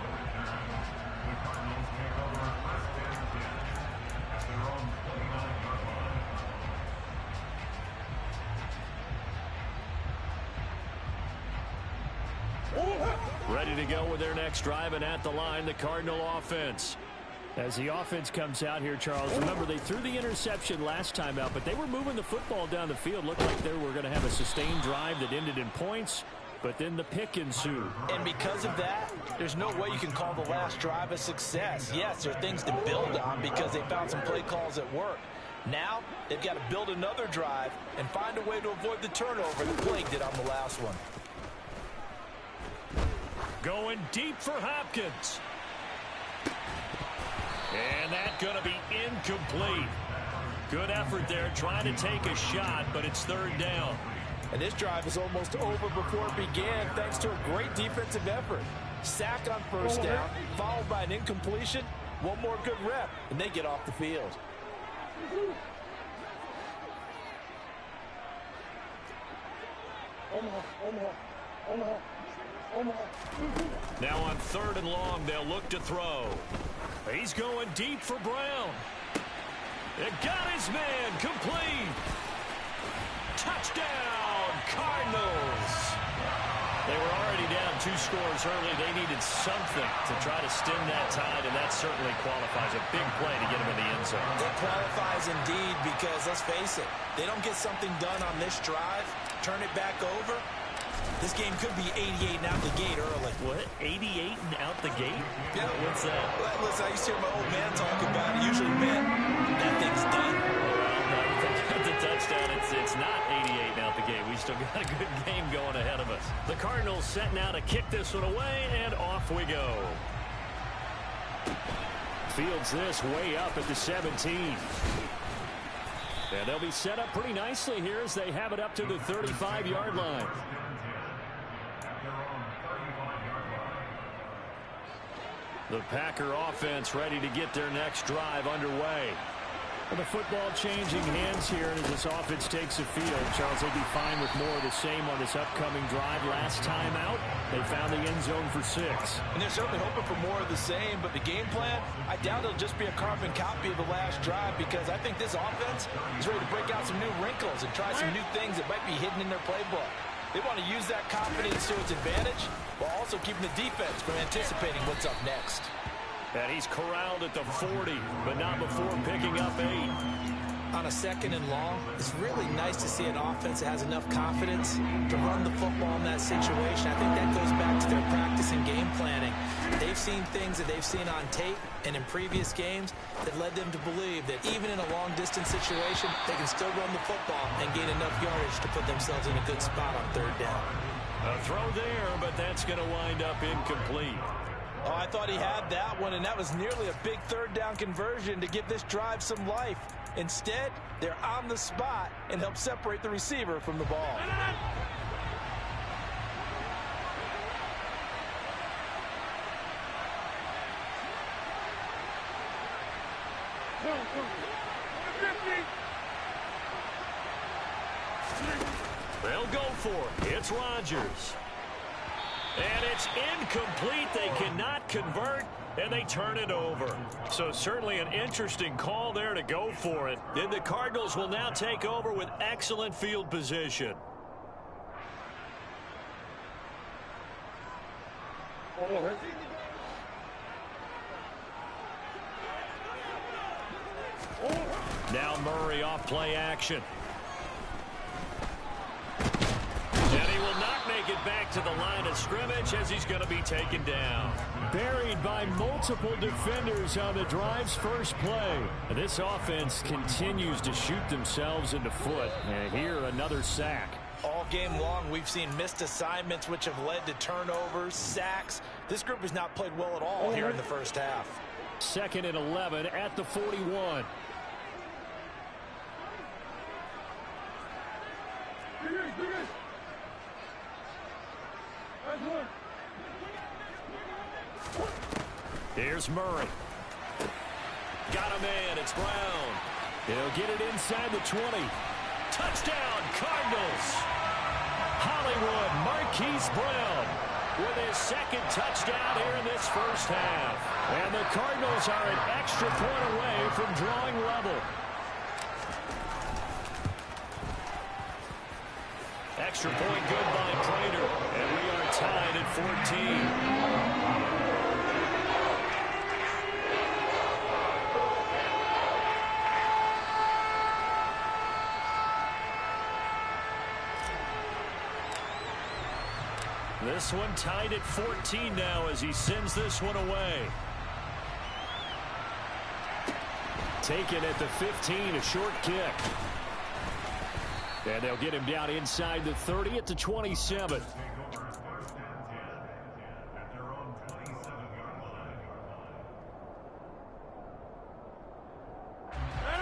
Ready to go with their next drive, and at the line, the Cardinal offense. As the offense comes out here, Charles, remember they threw the interception last time out, but they were moving the football down the field. Looked like they were going to have a sustained drive that ended in points, but then the pick ensued. And because of that, there's no way you can call the last drive a success. Yes, there are things to build on because they found some play calls that work. Now, they've got to build another drive and find a way to avoid the turnover that plagued it on the last one. Going deep for Hopkins. And that's going to be incomplete. Good effort there trying to take a shot, but it's 3rd down. And this drive is almost over before it began thanks to a great defensive effort. Sack on 1st down, followed by an incompletion. One more good rep, and they get off the field. Now on 3rd and long, they'll look to throw. He's going deep for Brown. It got his man complete. Touchdown, Cardinals. They were already down 2 scores early. They needed something to try to stem that tide, and that certainly qualifies. A big play to get him in the end zone. It qualifies indeed because, let's face it, they don't get something done on this drive, turn it back over, this game could be 88 and out the gate early. What? 88 and out the gate? Yeah. What's that? Well, listen, I used to hear my old man talk about it. Usually meant that thing's done. Well, no, the touchdown, it's not 88 and out the gate. We still got a good game going ahead of us. The Cardinals set now to kick this one away, and off we go. Fields this way up at the 17. And they'll be set up pretty nicely here as they have it up to the 35-yard line. The Packer offense ready to get their next drive underway. Well, the football changing hands here, and as this offense takes the field, Charles, they'd be fine with more of the same on this upcoming drive. Last time out, they found the end zone for 6. And they're certainly hoping for more of the same, but the game plan, I doubt it'll just be a carbon copy of the last drive, because I think this offense is ready to break out some new wrinkles and try some new things that might be hidden in their playbook. They want to use that confidence to its advantage while also keeping the defense from anticipating what's up next. And he's corralled at the 40, but not before picking up 8. On a 2nd and long, it's really nice to see an offense that has enough confidence to run the football in that situation. I think that goes back to their practice and game planning. They've seen things that they've seen on tape and in previous games that led them to believe that even in a long-distance situation, they can still run the football and gain enough yardage to put themselves in a good spot on 3rd down. A throw there, but that's going to wind up incomplete. Oh, I thought he had that one, and that was nearly a big 3rd down conversion to give this drive some life. Instead, they're on the spot and help separate the receiver from the ball. They'll go for it. It's Rodgers. And it's incomplete. They cannot convert, and they turn it over. So certainly an interesting call there to go for it. And the Cardinals will now take over with excellent field position. Now Murray off play action. Will not make it back to the line of scrimmage as he's going to be taken down. Buried by multiple defenders on the drive's first play. And this offense continues to shoot themselves in the foot. And here, another sack. All game long, we've seen missed assignments which have led to turnovers, sacks. This group has not played well at all here in the first half. 2nd and 11 at the 41. Here's Murray. Got a man. It's Brown. He'll get it inside the 20. Touchdown, Cardinals. Hollywood Marquise Brown with his 2nd touchdown here in this first half. And the Cardinals are an extra point away from drawing level. Extra point good by Prater. And we are tied at 14. This one tied at 14 now as he sends this one away. Taken at the 15, a short kick. And they'll get him down inside the 30 at the 27.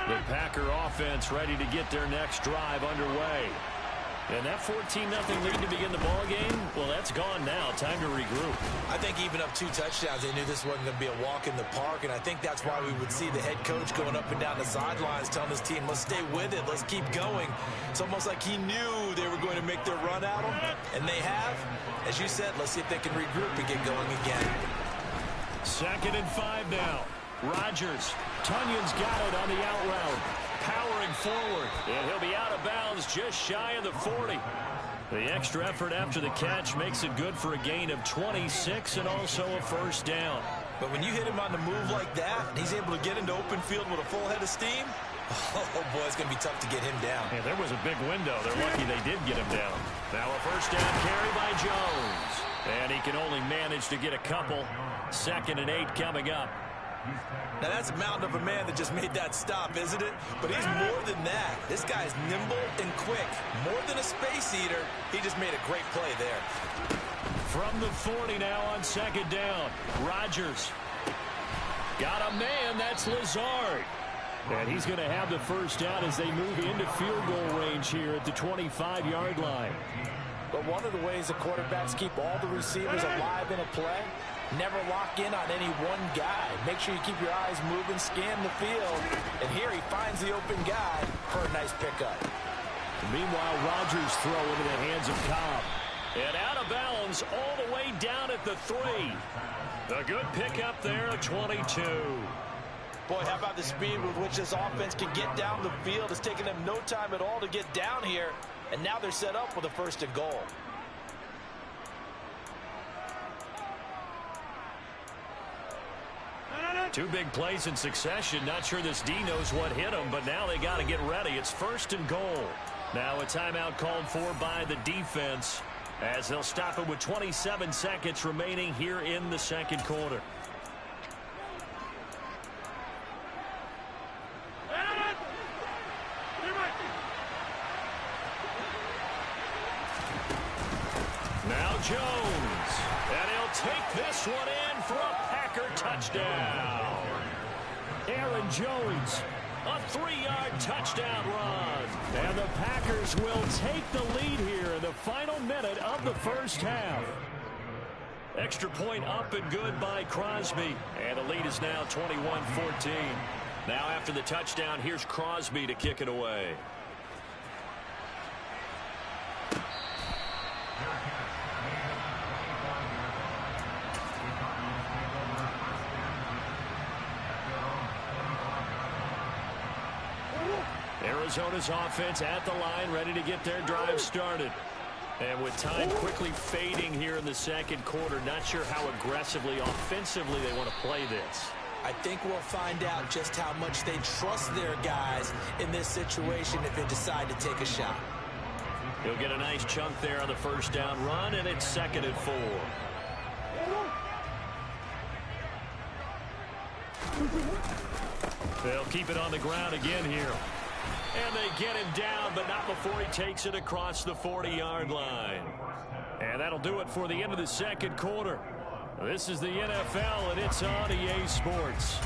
The Packer offense ready to get their next drive underway. And that 14-0 lead to begin the ball game, well, that's gone now. Time to regroup. I think even up 2 touchdowns, they knew this wasn't going to be a walk in the park, and I think that's why we would see the head coach going up and down the sidelines telling his team, let's stay with it, let's keep going. It's almost like he knew they were going to make their run at him, and they have. As you said, let's see if they can regroup and get going again. 2nd and 5 now. Rodgers. Tunyon's got it on the out route. Powering forward, and he'll be out of bounds just shy of the 40. The extra effort after the catch makes it good for a gain of 26 and also a first down. But when you hit him on the move like that, and he's able to get into open field with a full head of steam, oh boy, it's going to be tough to get him down. Yeah, there was a big window. They're lucky they did get him down. Now a first down carry by Jones. And he can only manage to get a couple. 2nd and 8 coming up. Now that's a mountain of a man that just made that stop, isn't it? But he's more than that. This guy's nimble and quick. More than a space eater, he just made a great play there. From the 40 now on 2nd down. Rodgers. Got a man, that's Lazard. And he's going to have the first down as they move into field goal range here at the 25-yard line. But one of the ways the quarterbacks keep all the receivers alive in a play, never lock in on any one guy. Make sure you keep your eyes moving, scan the field. And here he finds the open guy for a nice pickup. Meanwhile, Rodgers throw into the hands of Cobb. And out of bounds all the way down at the 3. A good pickup there at 22. Boy, how about the speed with which this offense can get down the field? It's taken them no time at all to get down here. And now they're set up with a 1st and goal. Two big plays in succession. Not sure this D knows what hit him, but now they got to get ready. It's 1st and goal. Now a timeout called for by the defense as they'll stop it with 27 seconds remaining here in the 2nd quarter. Now Jones, and he'll take this one in for a Packer touchdown. Aaron Jones, a 3-yard touchdown run. And the Packers will take the lead here in the final minute of the 1st half. Extra point up and good by Crosby. And the lead is now 21-14. Now after the touchdown, here's Crosby to kick it away. Arizona's offense at the line, ready to get their drive started. And with time quickly fading here in the 2nd quarter, not sure how aggressively, offensively they want to play this. I think we'll find out just how much they trust their guys in this situation if they decide to take a shot. He'll get a nice chunk there on the 1st down run, and it's 2nd and 4. They'll keep it on the ground again here. And they get him down, but not before he takes it across the 40-yard line. And that'll do it for the end of the 2nd quarter. This is the NFL, and it's on EA Sports.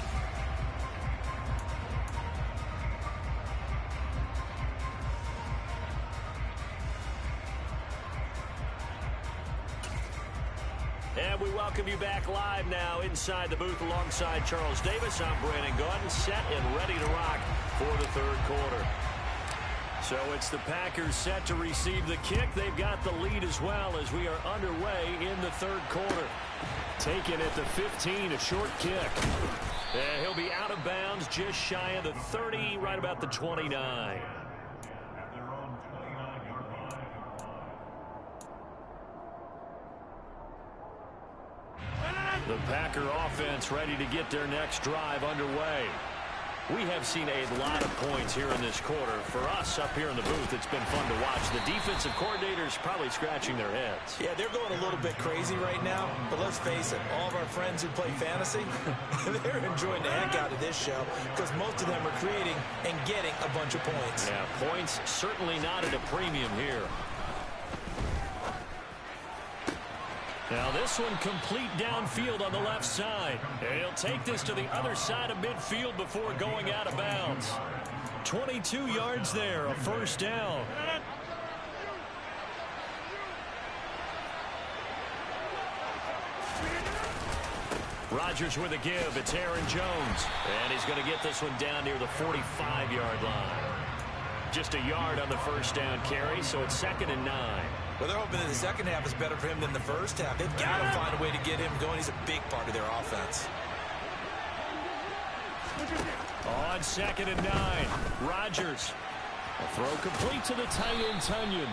And we welcome you back live now inside the booth alongside Charles Davis. I'm Brandon Gaudin, set and ready to rock for the 3rd quarter. So it's the Packers set to receive the kick. They've got the lead as well as we are underway in the 3rd quarter. Taken at the 15, a short kick. And he'll be out of bounds just shy of the 30, right about the 29. The Packer offense ready to get their next drive underway. We have seen a lot of points here in this quarter. For us up here in the booth, it's been fun to watch. The defensive coordinators probably scratching their heads. Yeah, they're going a little bit crazy right now. But let's face it, all of our friends who play fantasy, they're enjoying the heck out of this show because most of them are creating and getting a bunch of points. Yeah, points certainly not at a premium here. Now this one complete downfield on the left side. And he'll take this to the other side of midfield before going out of bounds. 22 yards there, a 1st down. Rodgers with a give. It's Aaron Jones. And he's going to get this one down near the 45-yard line. Just a yard on the 1st down carry, so it's 2nd and 9. Well, they're hoping that the 2nd half is better for him than the 1st half. They've got to find a way to get him going. He's a big part of their offense. On 2nd and 9, Rodgers. A throw complete to the tight end, Tunyon.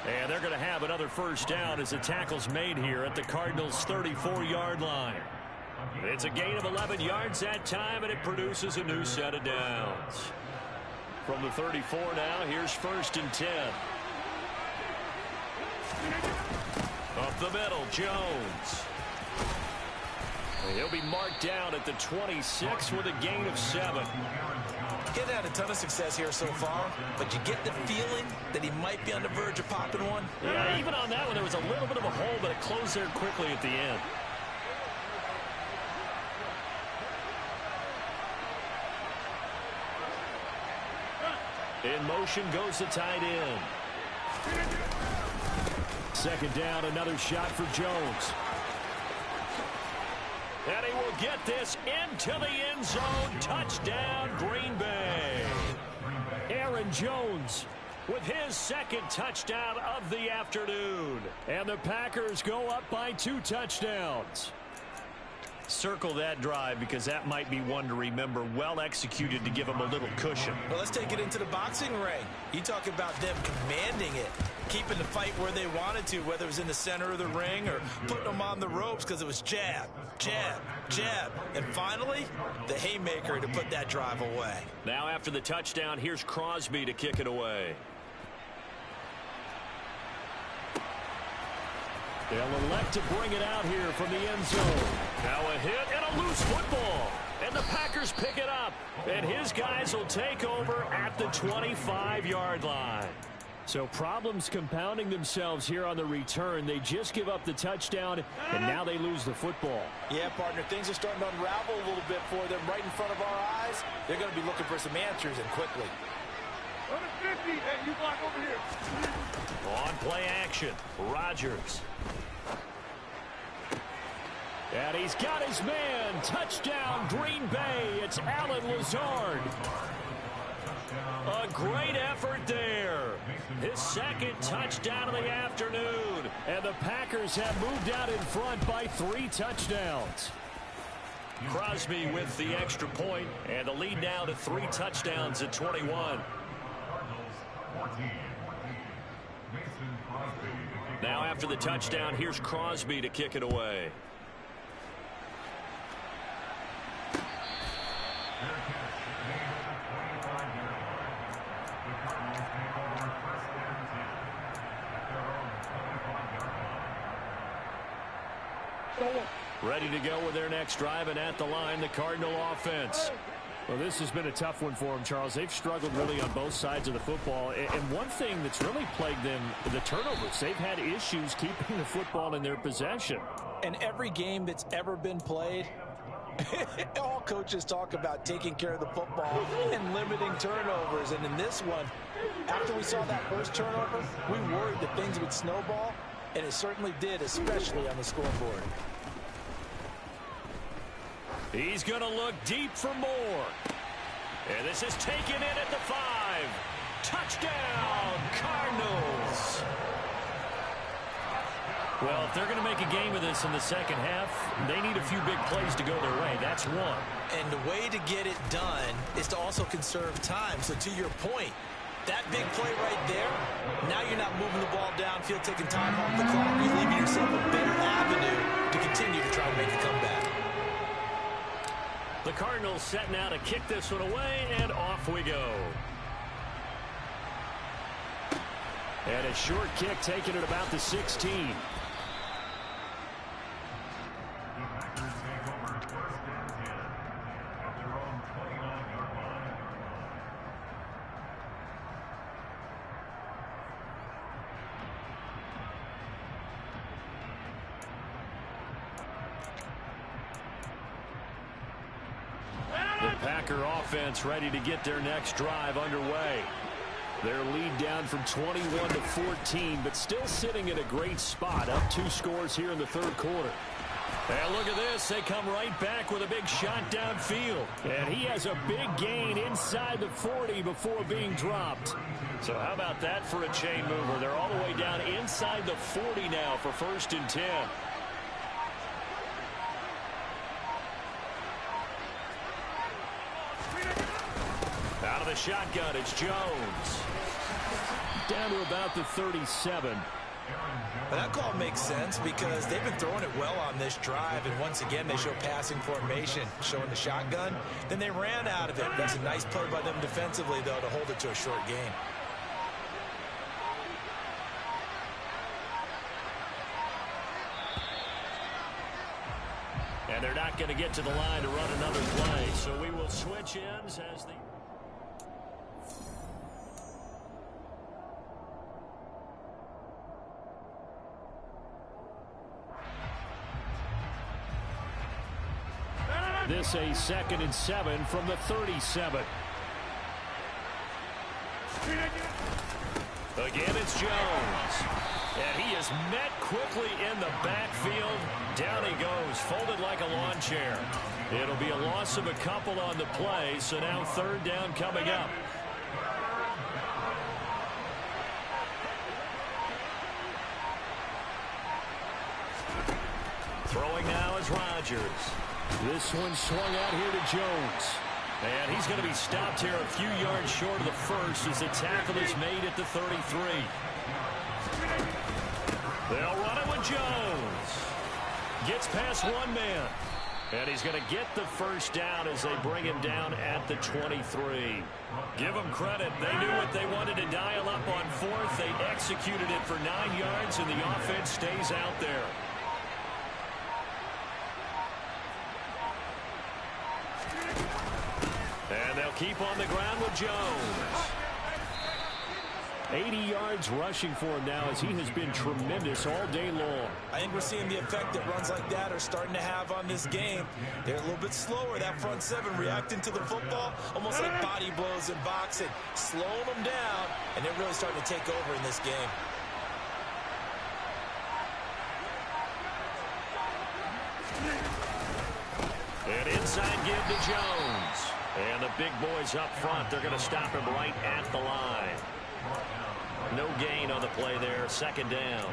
And they're going to have another 1st down as the tackle's made here at the Cardinals' 34-yard line. It's a gain of 11 yards that time, and it produces a new set of downs. From the 34 now, here's 1st and 10. Up the middle, Jones. He'll be marked down at the 26 with a gain of 7. He's had a ton of success here so far, but you get the feeling that he might be on the verge of popping one. Yeah, even on that one, there was a little bit of a hole, but it closed there quickly at the end. In motion goes the tight end. second down, another shot for Jones. And he will get this into the end zone. Touchdown, Green Bay. Aaron Jones with his second touchdown of the afternoon. And the Packers go up by 2 touchdowns. Circle that drive because that might be one to remember. Well executed to give them a little cushion. Well, let's take it into the boxing ring. You talk about them commanding it, keeping the fight where they wanted to, whether it was in the center of the ring or putting them on the ropes because it was jab, jab, jab. And finally, the haymaker to put that drive away. Now after the touchdown, here's Crosby to kick it away. They'll elect to bring it out here from the end zone. Now a hit and a loose football. And the Packers pick it up. And his guys will take over at the 25-yard line. So problems compounding themselves here on the return. They just give up the touchdown, and now they lose the football. Yeah, partner, things are starting to unravel a little bit for them right in front of our eyes. They're going to be looking for some answers, and quickly. Run it 50, and you block over here. On play action, Rodgers. And he's got his man. Touchdown, Green Bay. It's Allen Lazard. A great effort there. His second touchdown of the afternoon. And the Packers have moved out in front by 3 touchdowns. Crosby with the extra point, and the lead now to 3 touchdowns at 21. Now after the touchdown, here's Crosby to kick it away. Ready to go with their next drive, and at the line, the Cardinal offense. Well, this has been a tough one for them, Charles. They've struggled really on both sides of the football. And one thing that's really plagued them, the turnovers. They've had issues keeping the football in their possession. And every game that's ever been played, all coaches talk about taking care of the football and limiting turnovers. And in this one, after we saw that first turnover, we worried that things would snowball, and it certainly did, especially on the scoreboard. He's going to look deep for more. And this is taken in at the 5. Touchdown, Cardinals. Well, if they're going to make a game of this in the second half, they need a few big plays to go their way. That's one. And the way to get it done is to also conserve time. So to your point, that big play right there, now you're not moving the ball downfield, taking time off the clock. You're leaving yourself a better avenue to continue to try to make a comeback. The Cardinals set now to kick this one away, and off we go. And a short kick taken at about the 16. Packer offense ready to get their next drive underway. Their lead down from 21 to 14, but still sitting in a great spot, up 2 scores here in the third quarter. And look at this. They come right back with a big shot downfield. And he has a big gain inside the 40 before being dropped. So how about that for a chain mover? They're all the way down inside the 40 now for 1st and 10. Out of the shotgun, it's Jones. Down to about the 37. But that call makes sense because they've been throwing it well on this drive, and once again they show passing formation, showing the shotgun. Then they ran out of it. That's a nice play by them defensively, though, to hold it to a short game. And they're not going to get to the line to run another play, so we will switch ends as the... This a 2nd and 7 from the 37. Again, it's Jones. And he is met quickly in the backfield. Down he goes, folded like a lawn chair. It'll be a loss of a couple on the play, so now third down coming up. Throwing now is Rodgers. This one swung out here to Jones. And he's going to be stopped here a few yards short of the first as the tackle is made at the 33. They'll run it with Jones. Gets past one man. And he's going to get the first down as they bring him down at the 23. Give them credit. They knew what they wanted to dial up on fourth. They executed it for 9 yards, and the offense stays out there. And they'll keep on the ground with Jones. 80 yards rushing for him now as he has been tremendous all day long. I think we're seeing the effect that runs like that are starting to have on this game. They're a little bit slower, that front seven, reacting to the football, almost like body blows in boxing, slowing them down, and they're really starting to take over in this game. An inside give to Jones. And the big boys up front, they're going to stop him right at the line. No gain on the play there, second down.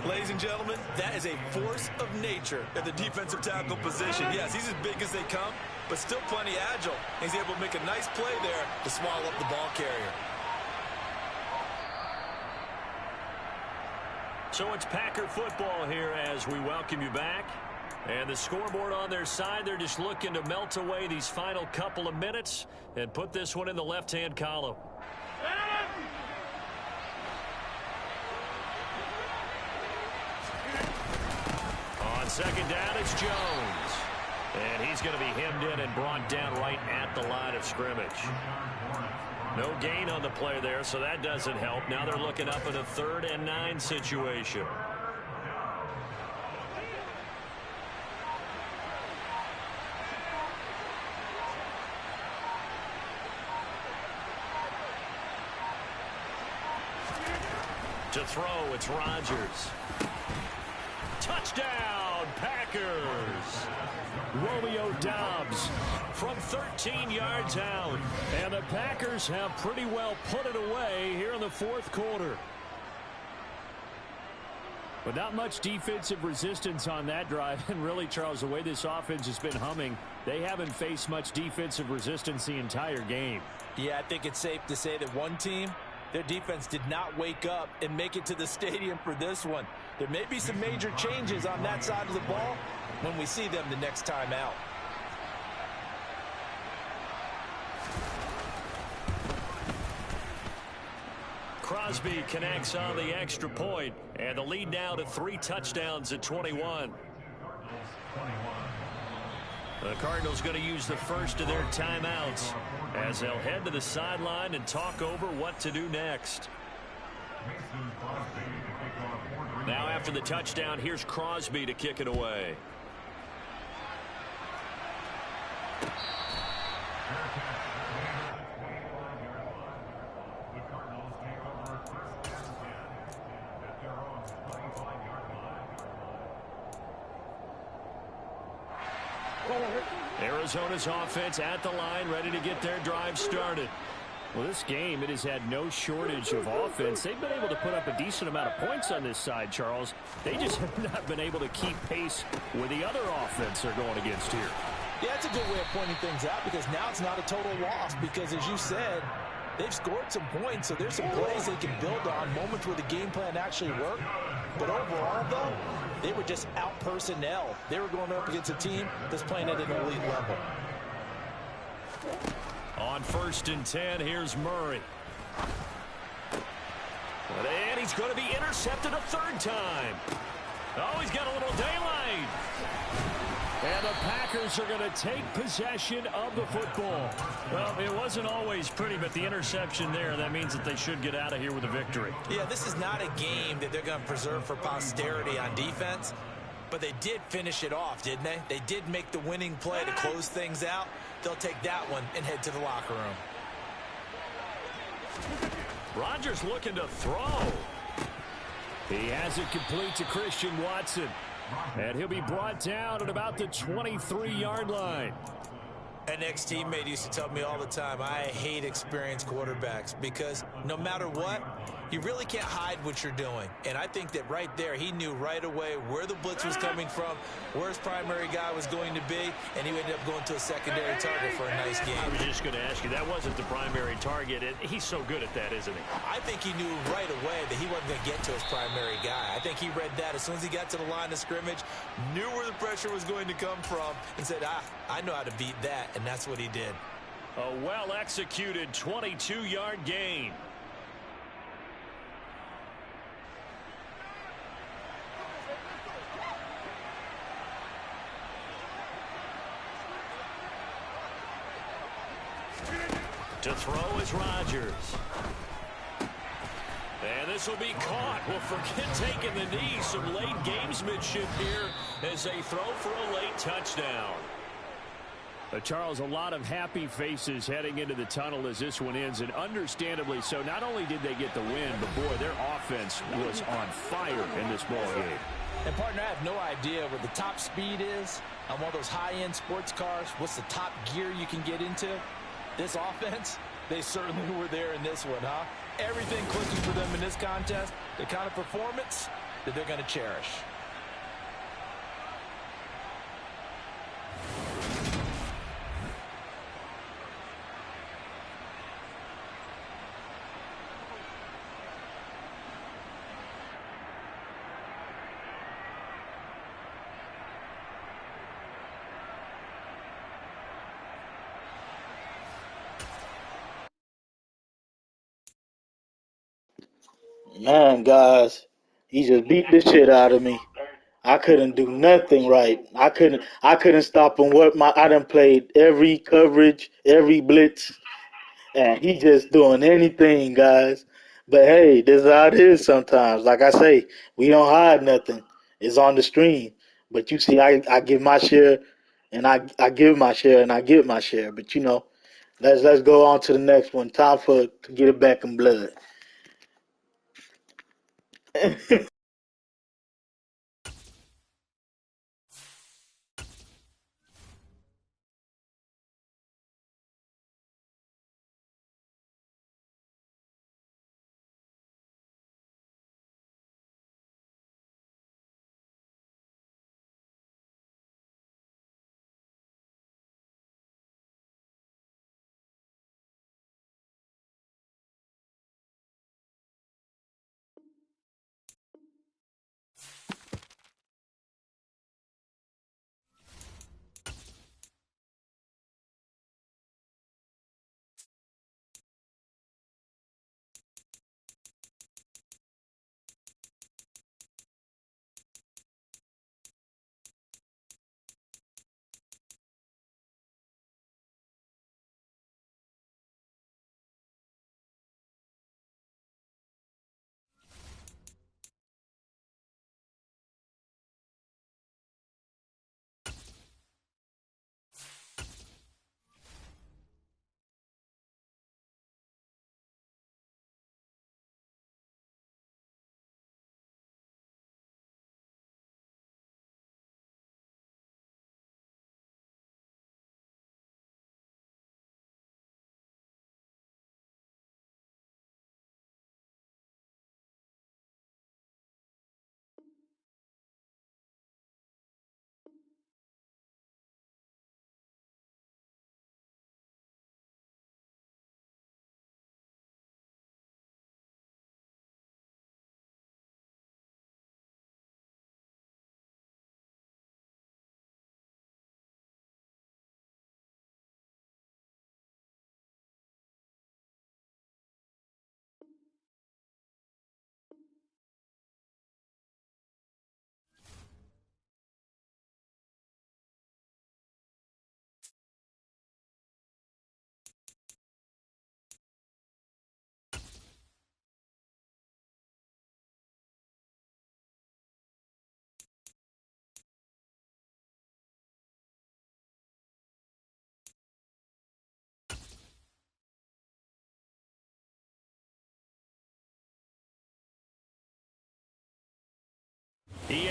Ladies and gentlemen, that is a force of nature at the defensive tackle position. Yes, he's as big as they come, but still plenty agile. He's able to make a nice play there to swallow up the ball carrier. So it's Packer football here as we welcome you back. And the scoreboard on their side, they're just looking to melt away these final couple of minutes and put this one in the left-hand column. On second down, it's Jones. And he's going to be hemmed in and brought down right at the line of scrimmage. No gain on the play there, so that doesn't help. Now they're looking up in a 3rd and 9 situation. To throw, it's Rodgers. Touchdown, Packers! Romeo Doubs from 13 yards out. And the Packers have pretty well put it away here in the 4th quarter. But not much defensive resistance on that drive. And really, Charles, the way this offense has been humming, they haven't faced much defensive resistance the entire game. Yeah, I think it's safe to say that one team, their defense did not wake up and make it to the stadium for this one. There may be some major changes on that side of the ball when we see them the next time out. Crosby connects on the extra point, and the lead now to 3 touchdowns at 21. The Cardinals going to use the first of their timeouts as they'll head to the sideline and talk over what to do next. Now after the touchdown, here's Crosby to kick it away. Arizona's offense at the line, ready to get their drive started. Well, this game, it has had no shortage of offense. They've been able to put up a decent amount of points on this side, Charles. They just have not been able to keep pace with the other offense they're going against here. Yeah, it's a good way of pointing things out because now it's not a total loss because, as you said, they've scored some points, so there's some plays they can build on, moments where the game plan actually worked. But overall, though, they were just out personnel. They were going up against a team that's playing at an elite level. On 1st and 10, here's Murray. And he's going to be intercepted a 3rd time. Oh, he's got a little daylight. And the Packers are going to take possession of the football. Well, it wasn't always pretty, but the interception there, that means that they should get out of here with a victory. Yeah, this is not a game that they're going to preserve for posterity on defense, but they did finish it off, didn't they? They did make the winning play to close things out. They'll take that one and head to the locker room. Rodgers looking to throw. He has it complete to Christian Watson. And he'll be brought down at about the 23-yard line. An ex-teammate used to tell me all the time, I hate experienced quarterbacks because no matter what, you really can't hide what you're doing. And I think that right there, he knew right away where the blitz was coming from, where his primary guy was going to be, and he ended up going to a secondary target for a nice game. I was just going to ask you, that wasn't the primary target. He's so good at that, isn't he? I think he knew right away that he wasn't going to get to his primary guy. I think he read that as soon as he got to the line of scrimmage, knew where the pressure was going to come from, and said, I know how to beat that, and that's what he did. A well-executed 22-yard gain. To throw is Rodgers. And this will be caught. Well, forget taking the knee. Some late gamesmanship here as they throw for a late touchdown. Charles, a lot of happy faces heading into the tunnel as this one ends, and understandably so. Not only did they get the win, but, boy, their offense was on fire in this ball game. And, partner, I have no idea where the top speed is on one of those high-end sports cars. What's the top gear you can get into? This offense, they certainly were there in this one, huh? Everything clicking for them in this contest, the kind of performance that they're going to cherish. Man, guys, he just beat the shit out of me. I couldn't do nothing right. I couldn't stop him. I done played every coverage, every blitz, and he just doing anything, guys. But hey, this is how it is sometimes. Like I say, we don't hide nothing. It's on the stream. But you see, I give my share, and I give my share, and I get my share. But let's go on to the next one. Time to get it back in blood.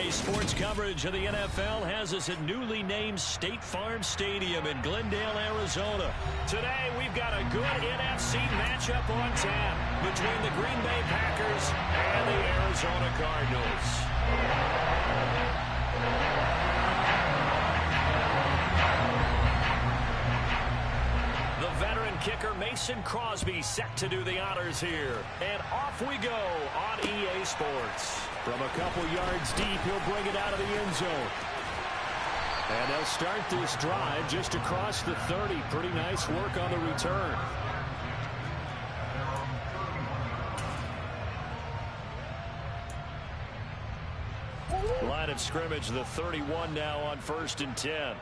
EA Sports coverage of the NFL has us at newly named State Farm Stadium in Glendale, Arizona. Today, we've got a good NFC matchup on tap between the Green Bay Packers and the Arizona Cardinals. The veteran kicker Mason Crosby set to do the honors here. And off we go on EA Sports. From a couple yards deep, he'll bring it out of the end zone. And they'll start this drive just across the 30. Pretty nice work on the return. Line of scrimmage, the 31 now on 1st and 10.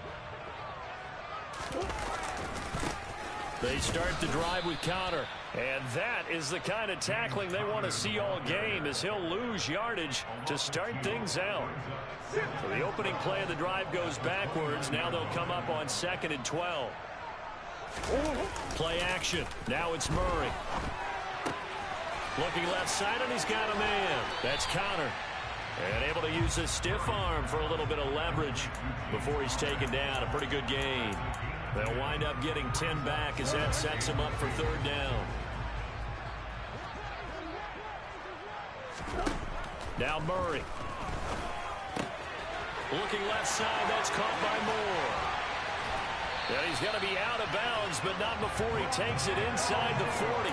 They start the drive with counter. And that is the kind of tackling they want to see all game, as he'll lose yardage to start things out. So the opening play of the drive goes backwards. Now they'll come up on 2nd and 12. Play action. Now it's Murray. Looking left side, and he's got a man. That's counter. And able to use his stiff arm for a little bit of leverage before he's taken down. A pretty good gain. They'll wind up getting 10 back as that sets him up for 3rd down. Now Murray. Looking left side, that's caught by Moore. And he's going to be out of bounds, but not before he takes it inside the 40.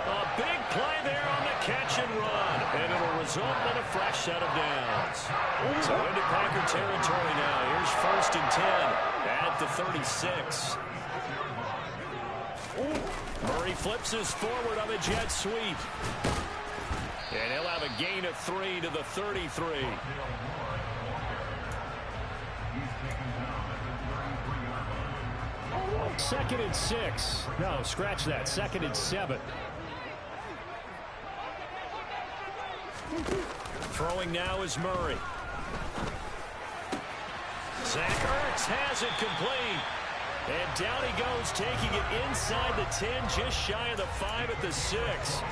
A big play there on the catch and run, and it'll result in a fresh set of downs. So into Packer territory now. Here's 1st and 10 at the 36. Murray flips his forward on the jet sweep. And he'll have a gain of 3 to the 33. 2nd and 6. No, scratch that. 2nd and 7. Throwing now is Murray. Zach Ertz has it complete. And down he goes, taking it inside the 10, just shy of the 5 at the 6.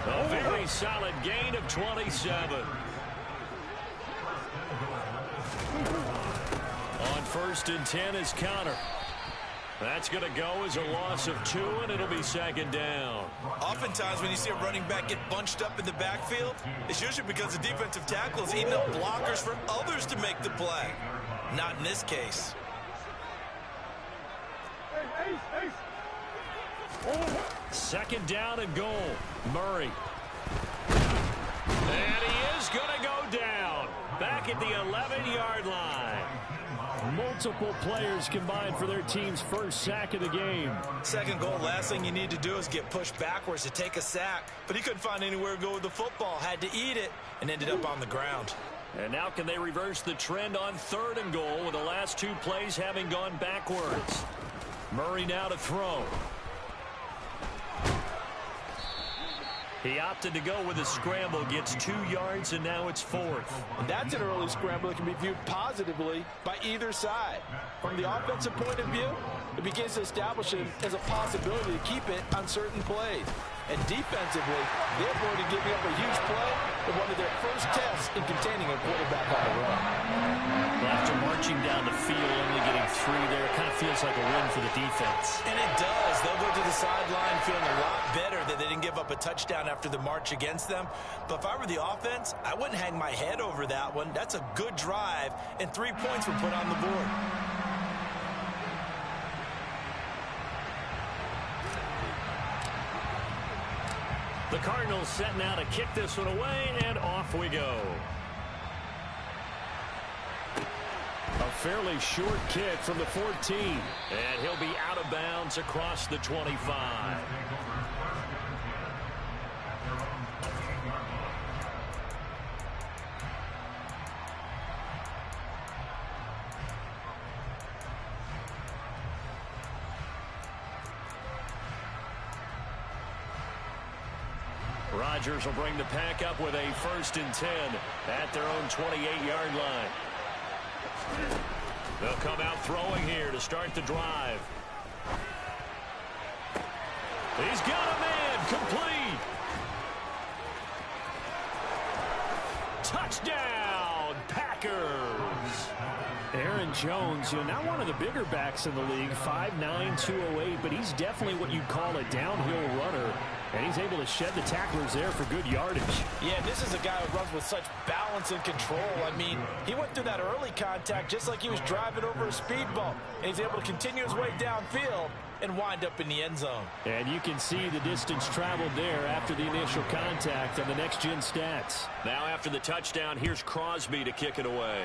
A very solid gain of 27. On 1st and 10 is counter. That's going to go as a loss of 2, and it'll be 2nd down. Oftentimes when you see a running back get bunched up in the backfield, it's usually because the defensive tackle is eating up blockers for others to make the play. Not in this case. Second down and goal. Murray. And he is going to go down. Back at the 11-yard line. Multiple players combined for their team's first sack of the game. 2nd goal, last thing you need to do is get pushed backwards to take a sack. But he couldn't find anywhere to go with the football. Had to eat it and ended up on the ground. And now can they reverse the trend on 3rd and goal with the last 2 plays having gone backwards? Murray now to throw. He opted to go with a scramble, gets 2 yards, and now it's 4th. And that's an early scramble that can be viewed positively by either side. From the offensive point of view, it begins to establish it as a possibility to keep it on certain plays. And defensively, they avoided giving up a huge play in one of their first tests in containing a quarterback on the run. Well, after marching down the field, only getting 3 there, it kind of feels like a win for the defense. And it does. They'll go to the sideline feeling a lot better that they didn't give up a touchdown after the march against them. But if I were the offense, I wouldn't hang my head over that one. That's a good drive, and 3 points were put on the board. The Cardinals set now to kick this one away, and off we go. A fairly short kick from the 14. And he'll be out of bounds across the 25. Rodgers will bring the pack up with a 1st and 10 at their own 28-yard line. They'll come out throwing here to start the drive. He's got a man, complete. Touchdown, Packers. Packers. Aaron Jones, not one of the bigger backs in the league, 5'9", 208, but he's definitely what you'd call a downhill runner, and he's able to shed the tacklers there for good yardage. Yeah, this is a guy who runs with such balance and control. I mean, he went through that early contact just like he was driving over a speed bump, and he's able to continue his way downfield and wind up in the end zone. And you can see the distance traveled there after the initial contact on the next-gen stats. Now after the touchdown, here's Crosby to kick it away.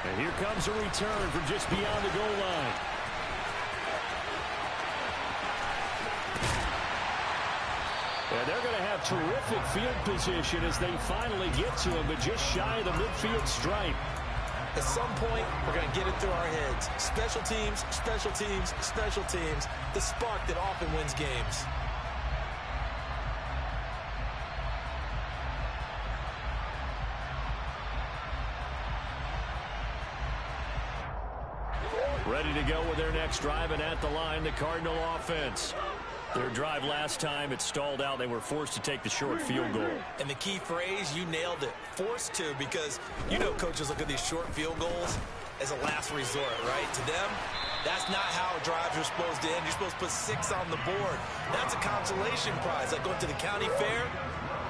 And here comes a return from just beyond the goal line. And they're going to have terrific field position as they finally get to him, but just shy of the midfield stripe. At some point, we're going to get it through our heads. Special teams, special teams, special teams. The spark that often wins games. Ready to go with their next drive, and at the line, the Cardinal offense. Their drive last time, it stalled out. They were forced to take the short field goal. And the key phrase, you nailed it, forced to, because coaches look at these short field goals as a last resort, right? To them, that's not how drives are supposed to end. You're supposed to put 6 on the board. That's a consolation prize, like going to the county fair.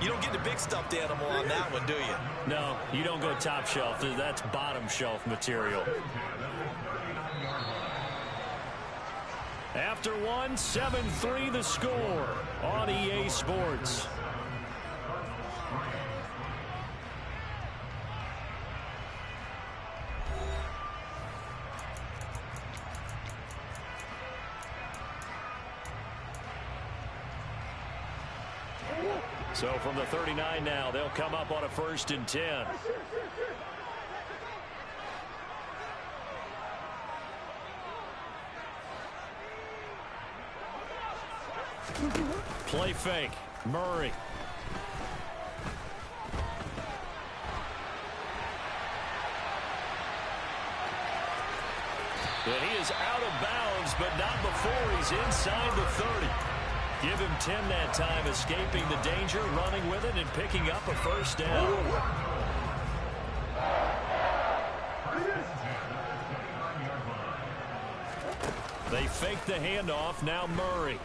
You don't get the big stuffed animal on that one, do you? No, you don't go top shelf. That's bottom shelf material. After one, 7-3 the score on EA Sports. So from the 39 now, they'll come up on a 1st and 10. Play fake. Murray. And he is out of bounds, but not before he's inside the 30. Give him 10 that time, escaping the danger, running with it, and picking up a 1st down. They fake the handoff. Now Murray.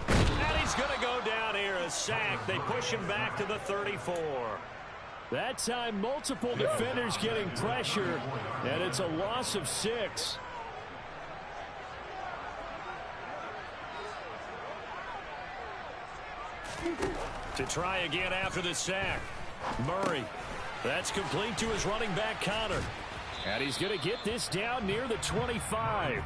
And he's going to go down here, a sack. They push him back to the 34. That time, multiple defenders getting pressure, and it's a loss of 6. To try again after the sack. Murray. That's complete to his running back, Connor. And he's going to get this down near the 25.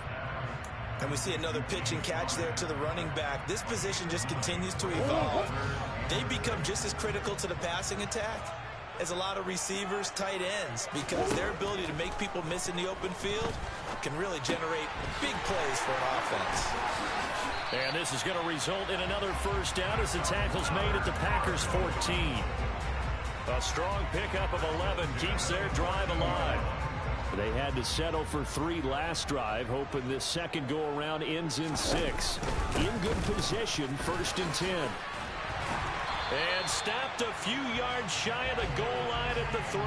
And we see another pitch and catch there to the running back. This position just continues to evolve. They become just as critical to the passing attack as a lot of receivers, tight ends, because their ability to make people miss in the open field can really generate big plays for an offense. And this is going to result in another 1st down as the tackle's made at the Packers' 14. A strong pickup of 11 keeps their drive alive. They had to settle for 3 last drive, hoping this second go-around ends in 6. In good position, 1st and 10. And stopped a few yards shy of the goal line at the 3.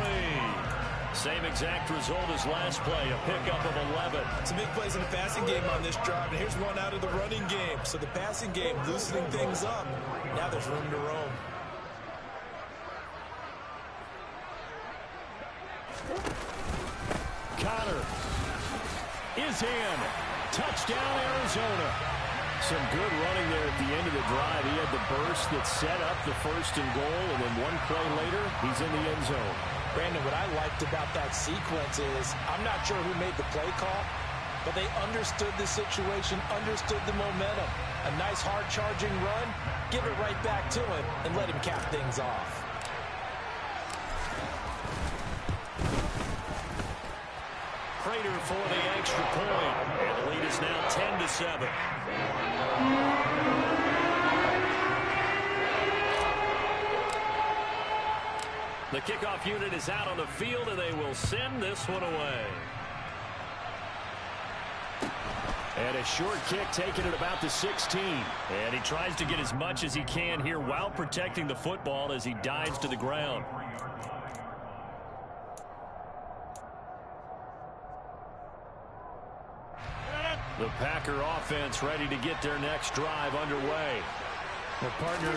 Same exact result as last play, a pickup of 11. Some big plays in the passing game on this drive, and here's one out of the running game. So the passing game loosening things up. Now there's room to roam. Connor is in. Touchdown, Arizona. Some good running there at the end of the drive. He had the burst that set up the 1st and goal, and then one play later, he's in the end zone. Brandon, what I liked about that sequence is I'm not sure who made the play call, but they understood the situation, understood the momentum. A nice hard-charging run, give it right back to him, and let him cap things off. Prater for the extra point, and the lead is now 10-7. The kickoff unit is out on the field, and they will send this one away. And a short kick taken at about the 16. And he tries to get as much as he can here while protecting the football as he dives to the ground. The Packer offense ready to get their next drive underway. Well, partner,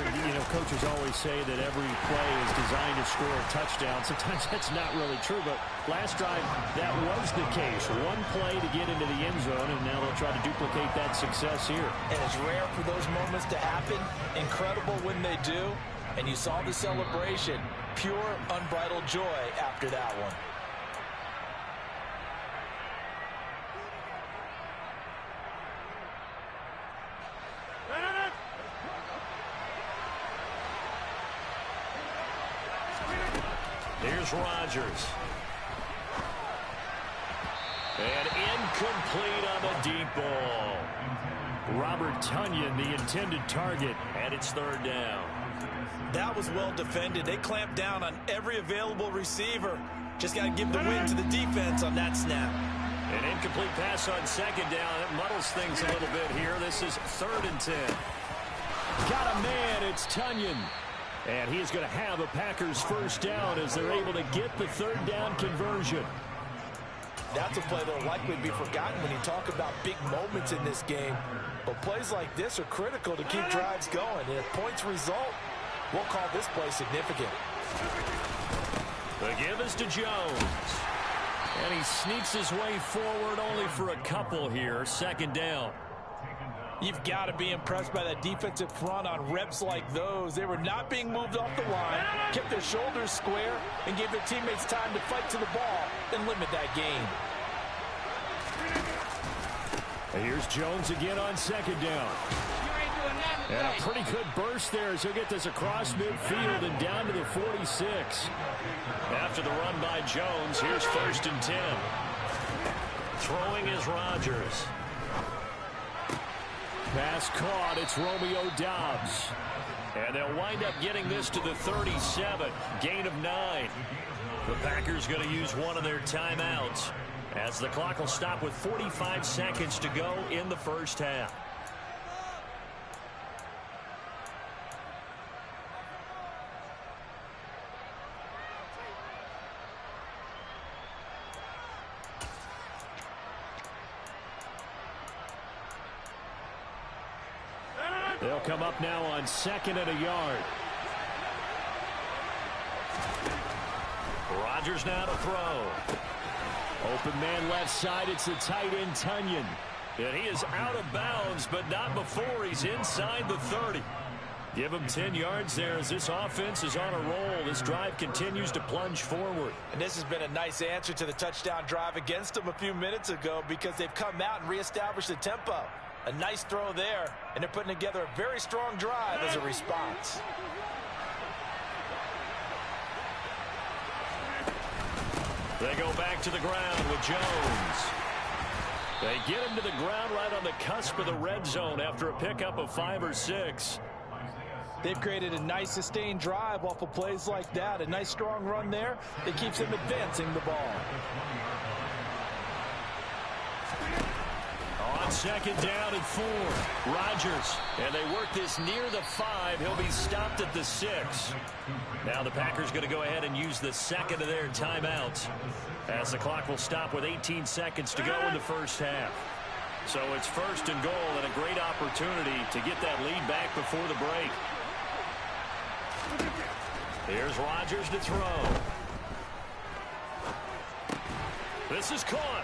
coaches always say that every play is designed to score a touchdown. Sometimes that's not really true, but last drive, that was the case. One play to get into the end zone, and now they'll try to duplicate that success here. And it's rare for those moments to happen. Incredible when they do. And you saw the celebration. Pure, unbridled joy after that one. Here's Rodgers. And incomplete on the deep ball. Robert Tonyan, the intended target, and it's third down. That was well defended. They clamped down on every available receiver. Just got to give the win to the defense on that snap. An incomplete pass on second down. It muddles things a little bit here. This is 3rd and 10. Got a man. It's Tonyan. And he's going to have a Packers first down as they're able to get the 3rd down conversion. That's a play that will likely be forgotten when you talk about big moments in this game. But plays like this are critical to keep drives going. And if points result, we'll call this play significant. The give is to Jones. And he sneaks his way forward only for a couple here. 2nd down. You've got to be impressed by that defensive front on reps like those. They were not being moved off the line, kept their shoulders square, and gave their teammates time to fight to the ball and limit that gain. And here's Jones again on 2nd down. And a pretty good burst there as he'll get this across midfield and down to the 46. After the run by Jones, here's 1st and 10. Throwing is Rodgers. Pass caught. It's Romeo Doubs. And they'll wind up getting this to the 37. Gain of 9. The Packers going to use one of their timeouts as the clock will stop with 45 seconds to go in the first half. They'll come up now on 2nd and a yard. Rodgers now to throw. Open man left side. It's the tight end Tonyan. And he is out of bounds, but not before he's inside the 30. Give him 10 yards there as this offense is on a roll. This drive continues to plunge forward. And this has been a nice answer to the touchdown drive against them a few minutes ago because they've come out and reestablished the tempo. A nice throw there, and they're putting together a very strong drive as a response. They go back to the ground with Jones. They get him to the ground right on the cusp of the red zone after a pickup of 5 or 6. They've created a nice sustained drive off of plays like that. A nice strong run there that keeps them advancing the ball. On 2nd down and 4, Rodgers. And they work this near the 5. He'll be stopped at the 6. Now the Packers going to go ahead and use the 2nd of their timeouts as the clock will stop with 18 seconds to go in the first half. So it's 1st and goal and a great opportunity to get that lead back before the break. Here's Rodgers to throw. This is caught.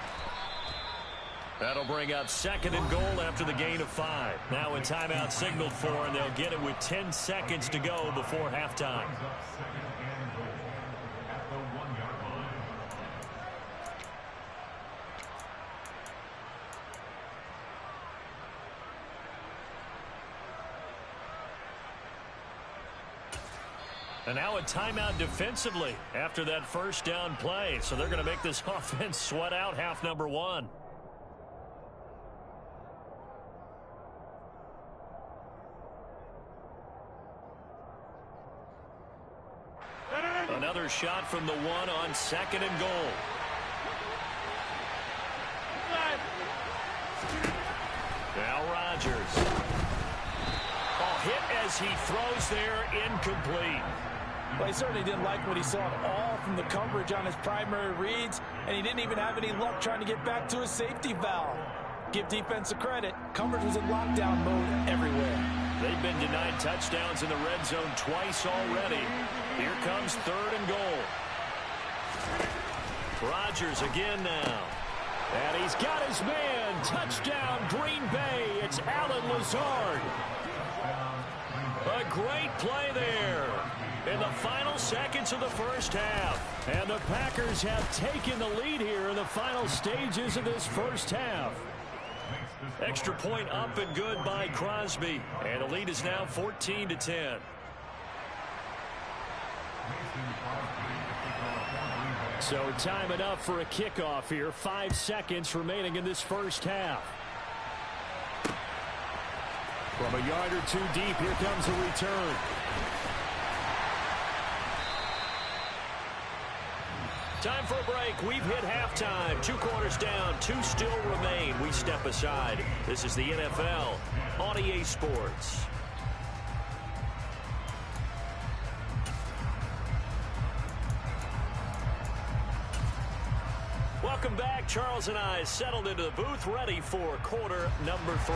That'll bring up 2nd and goal after the gain of 5. Now a timeout signaled for, and they'll get it with 10 seconds to go before halftime. And now a timeout defensively after that first down play. So they're going to make this offense sweat out half number 1. Another shot from the 1 on 2nd and goal. Now Rodgers. Oh, hit as he throws there, incomplete. Well, he certainly didn't like what he saw at all from the coverage on his primary reads, and he didn't even have any luck trying to get back to his safety valve. Give defense a credit. Coverage was in lockdown mode everywhere. They've been denied touchdowns in the red zone twice already. Here comes 3rd and goal. Rodgers again now. And he's got his man. Touchdown, Green Bay. It's Allen Lazard. A great play there in the final seconds of the first half. And the Packers have taken the lead here in the final stages of this first half. Extra point up and good by Crosby. And the lead is now 14-10. So time enough for a kickoff here. 5 seconds remaining in this first half. From a yard or two deep, here comes a return. Time for a break. We've hit halftime. 2 quarters down. 2 still remain. We step aside. This is the NFL on EA Sports. Welcome back. Charles and I settled into the booth, ready for quarter number 3.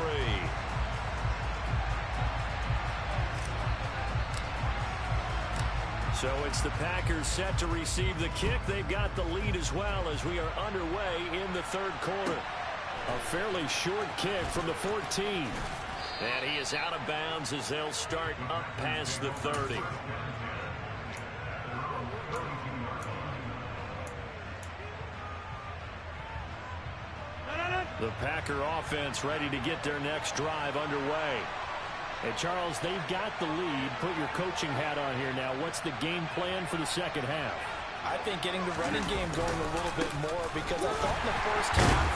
So it's the Packers set to receive the kick. They've got the lead as well as we are underway in the 3rd quarter. A fairly short kick from the 14. And he is out of bounds as they'll start up past the 30. The Packer offense ready to get their next drive underway. And Charles, they've got the lead. Put your coaching hat on here now. What's the game plan for the second half? I think getting the running game going a little bit more, because I thought in the first half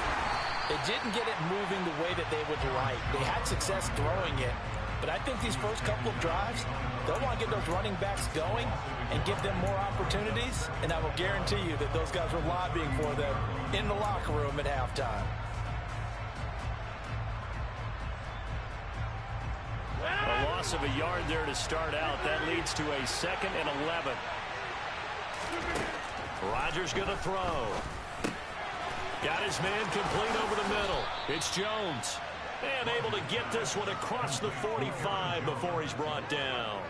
they didn't get it moving the way that they would like. They had success throwing it, but I think these first couple of drives, they'll want to get those running backs going and give them more opportunities, and I will guarantee you that those guys were lobbying for them in the locker room at halftime. A loss of a yard there to start out. That leads to a 2nd and 11. Rodgers going to throw. Got his man complete over the middle. It's Jones. And able to get this one across the 45 before he's brought down.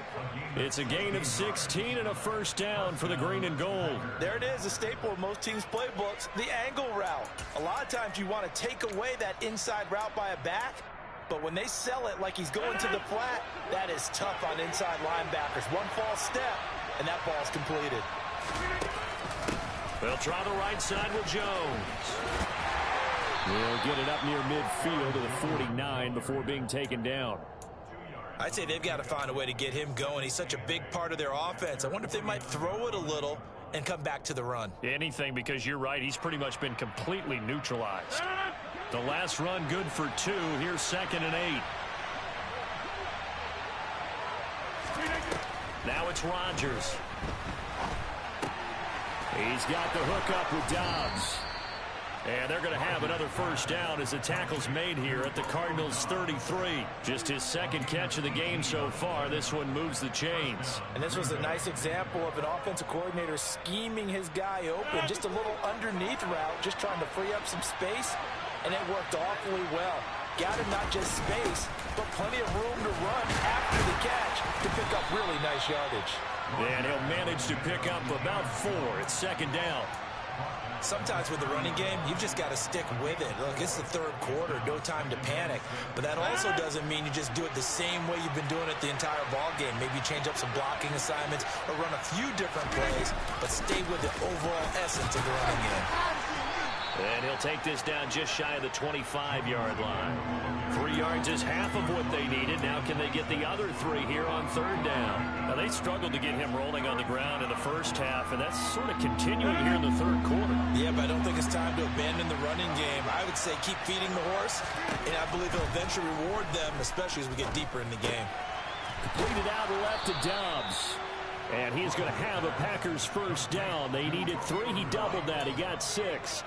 It's a gain of 16 and a first down for the green and gold. There it is, a staple of most teams' playbooks, the angle route. A lot of times you want to take away that inside route by a back, but when they sell it like he's going to the flat, that is tough on inside linebackers. One false step, and that ball's completed. They'll try the right side with Jones. They'll get it up near midfield to the 49 before being taken down. I'd say they've got to find a way to get him going. He's such a big part of their offense. I wonder if they might throw it a little and come back to the run. Anything, because you're right. He's pretty much been completely neutralized. The last run good for 2. Here's 2nd and 8. Now it's Rodgers. He's got the hook up with Dobbs. And they're going to have another first down as the tackle's made here at the Cardinals' 33. Just his 2nd catch of the game so far. This one moves the chains. And this was a nice example of an offensive coordinator scheming his guy open. Just a little underneath route, just trying to free up some space. And it worked awfully well. Got him not just space, but plenty of room to run after the catch to pick up really nice yardage. And he'll manage to pick up about 4. It's 2nd down. Sometimes with the running game, you've just got to stick with it. Look, it's the 3rd quarter, no time to panic. But that also doesn't mean you just do it the same way you've been doing it the entire ball game. Maybe you change up some blocking assignments or run a few different plays, but stay with the overall essence of the running game. And he'll take this down just shy of the 25-yard line. 3 yards is half of what they needed. Now can they get the other 3 here on 3rd down? Now they struggled to get him rolling on the ground in the first half, and that's sort of continuing here in the 3rd quarter. Yeah, but I don't think it's time to abandon the running game. I would say keep feeding the horse, and I believe he'll eventually reward them, especially as we get deeper in the game. Completed out left to Dobbs. And he's going to have a Packers first down. They needed 3. He doubled that. He got 6.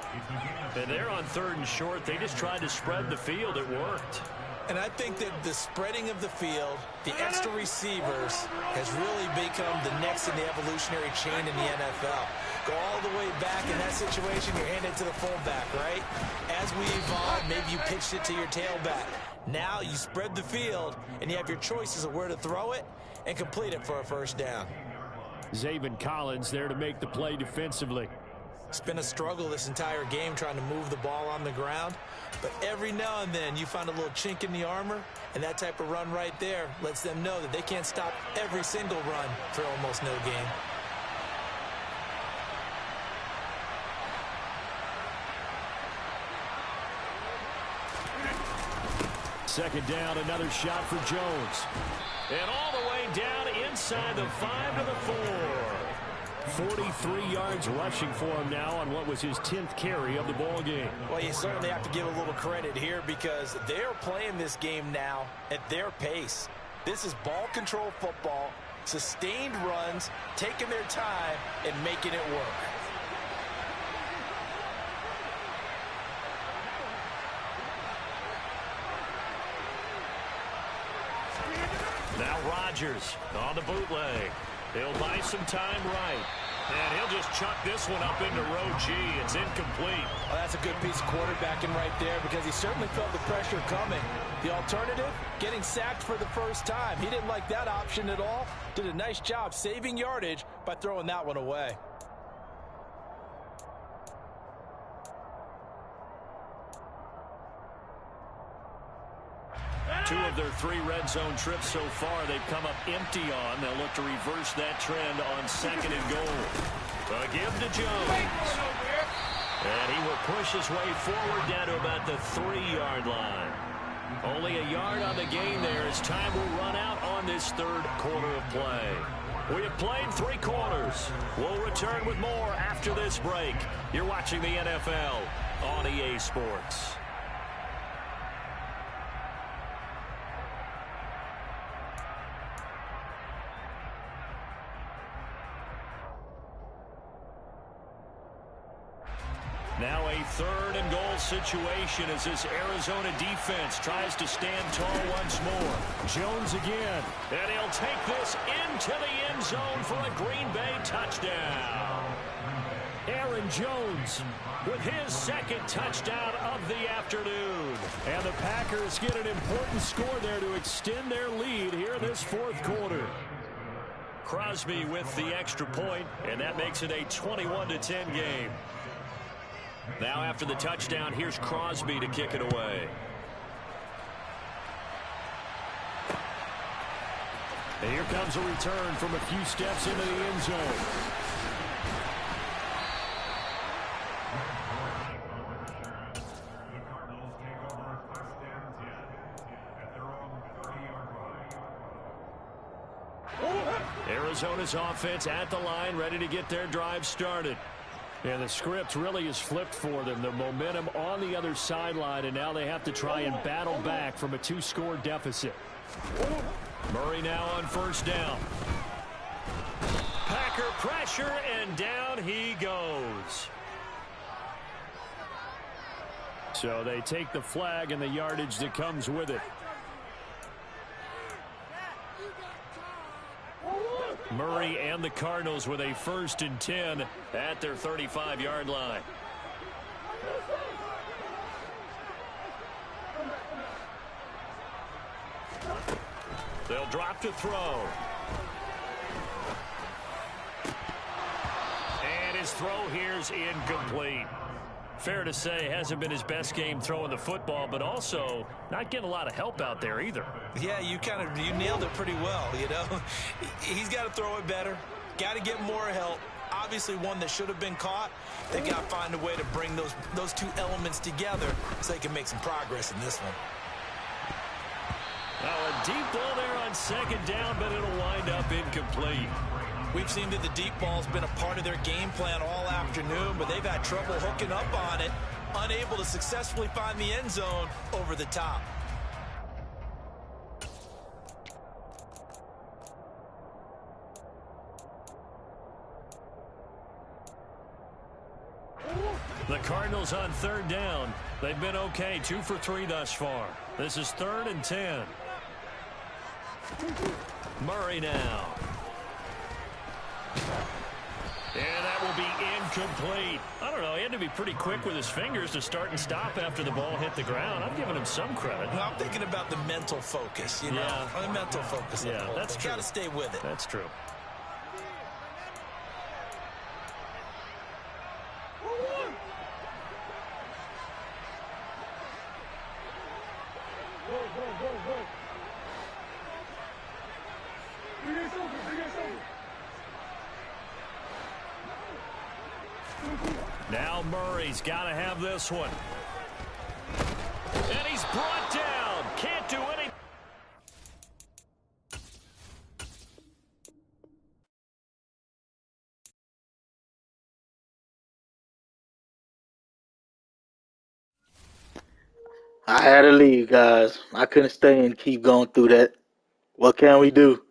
And they're on 3rd and short. They just tried to spread the field. It worked. And I think that the spreading of the field, the extra receivers, has really become the next in the evolutionary chain in the NFL. Go all the way back in that situation, you're handed to the fullback, right? As we evolve, maybe you pitched it to your tailback. Now you spread the field, and you have your choices of where to throw it and complete it for a first down. Zaven Collins there to make the play defensively. It's been a struggle this entire game trying to move the ball on the ground. But every now and then you find a little chink in the armor, and that type of run right there lets them know that they can't stop every single run for almost no gain. Second down, another shot for Jones. And all the way down inside the 5 to the 4. 43 yards rushing for him now on what was his 10th carry of the ball game. Well, you certainly have to give a little credit here because they're playing this game now at their pace. This is ball control football, sustained runs, taking their time and making it work. Now Rodgers on the bootleg. He'll buy some time right. And he'll just chuck this one up into row G. It's incomplete. Well, that's a good piece of quarterbacking right there because he certainly felt the pressure coming. The alternative, getting sacked for the first time. He didn't like that option at all. Did a nice job saving yardage by throwing that one away. Two of their 3 red zone trips so far they've come up empty on. They'll look to reverse that trend on 2nd and goal. A give to Jones. And he will push his way forward down to about the 3-yard line. Only a yard on the gain there as time will run out on this 3rd quarter of play. We have played 3 quarters. We'll return with more after this break. You're watching the NFL on EA Sports. Now a 3rd and goal situation as this Arizona defense tries to stand tall once more. Jones again. And he'll take this into the end zone for a Green Bay touchdown. Aaron Jones with his 2nd touchdown of the afternoon. And the Packers get an important score there to extend their lead here this 4th quarter. Crosby with the extra point, and that makes it a 21-10 game. Now after the touchdown, here's Crosby to kick it away. And here comes a return from a few steps into the end zone. The Cardinals take over 1st and 10 at their own 30-yard line. Arizona's offense at the line, ready to get their drive started. And the script really is flipped for them. The momentum on the other sideline, and now they have to try and battle back from a 2-score deficit. Murray now on 1st down. Packer pressure, and down he goes. So they take the flag and the yardage that comes with it. Murray and the Cardinals with a 1st and 10 at their 35-yard line. They'll drop to throw. And his throw here's incomplete. Fair to say, hasn't been his best game throwing the football, but also not getting a lot of help out there either. Yeah, you nailed it pretty well, you know. He's got to throw it better. Got to get more help. Obviously one that should have been caught. They got to find a way to bring those 2 elements together so they can make some progress in this one. Now a deep ball there on 2nd down, but it'll wind up incomplete. We've seen that the deep ball's been a part of their game plan all afternoon, but they've had trouble hooking up on it, unable to successfully find the end zone over the top. The Cardinals on third down. They've been okay, 2 for 3 thus far. This is 3rd and 10. Murray now. And that will be incomplete. I don't know. He had to be pretty quick with his fingers to start and stop after the ball hit the ground. I'm giving him some credit. Well, I'm thinking about the mental focus, you know. Yeah. The mental focus. Yeah, that's true. Got to stay with it. That's true. Now Murray's got to have this one. And he's brought down. Can't do anything. I had to leave, guys. I couldn't stay and keep going through that. What can we do?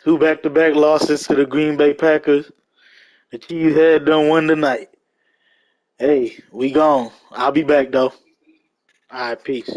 2 back-to-back losses to the Green Bay Packers. The Chiefs had done won tonight. Hey, we gone. I'll be back, though. All right, peace.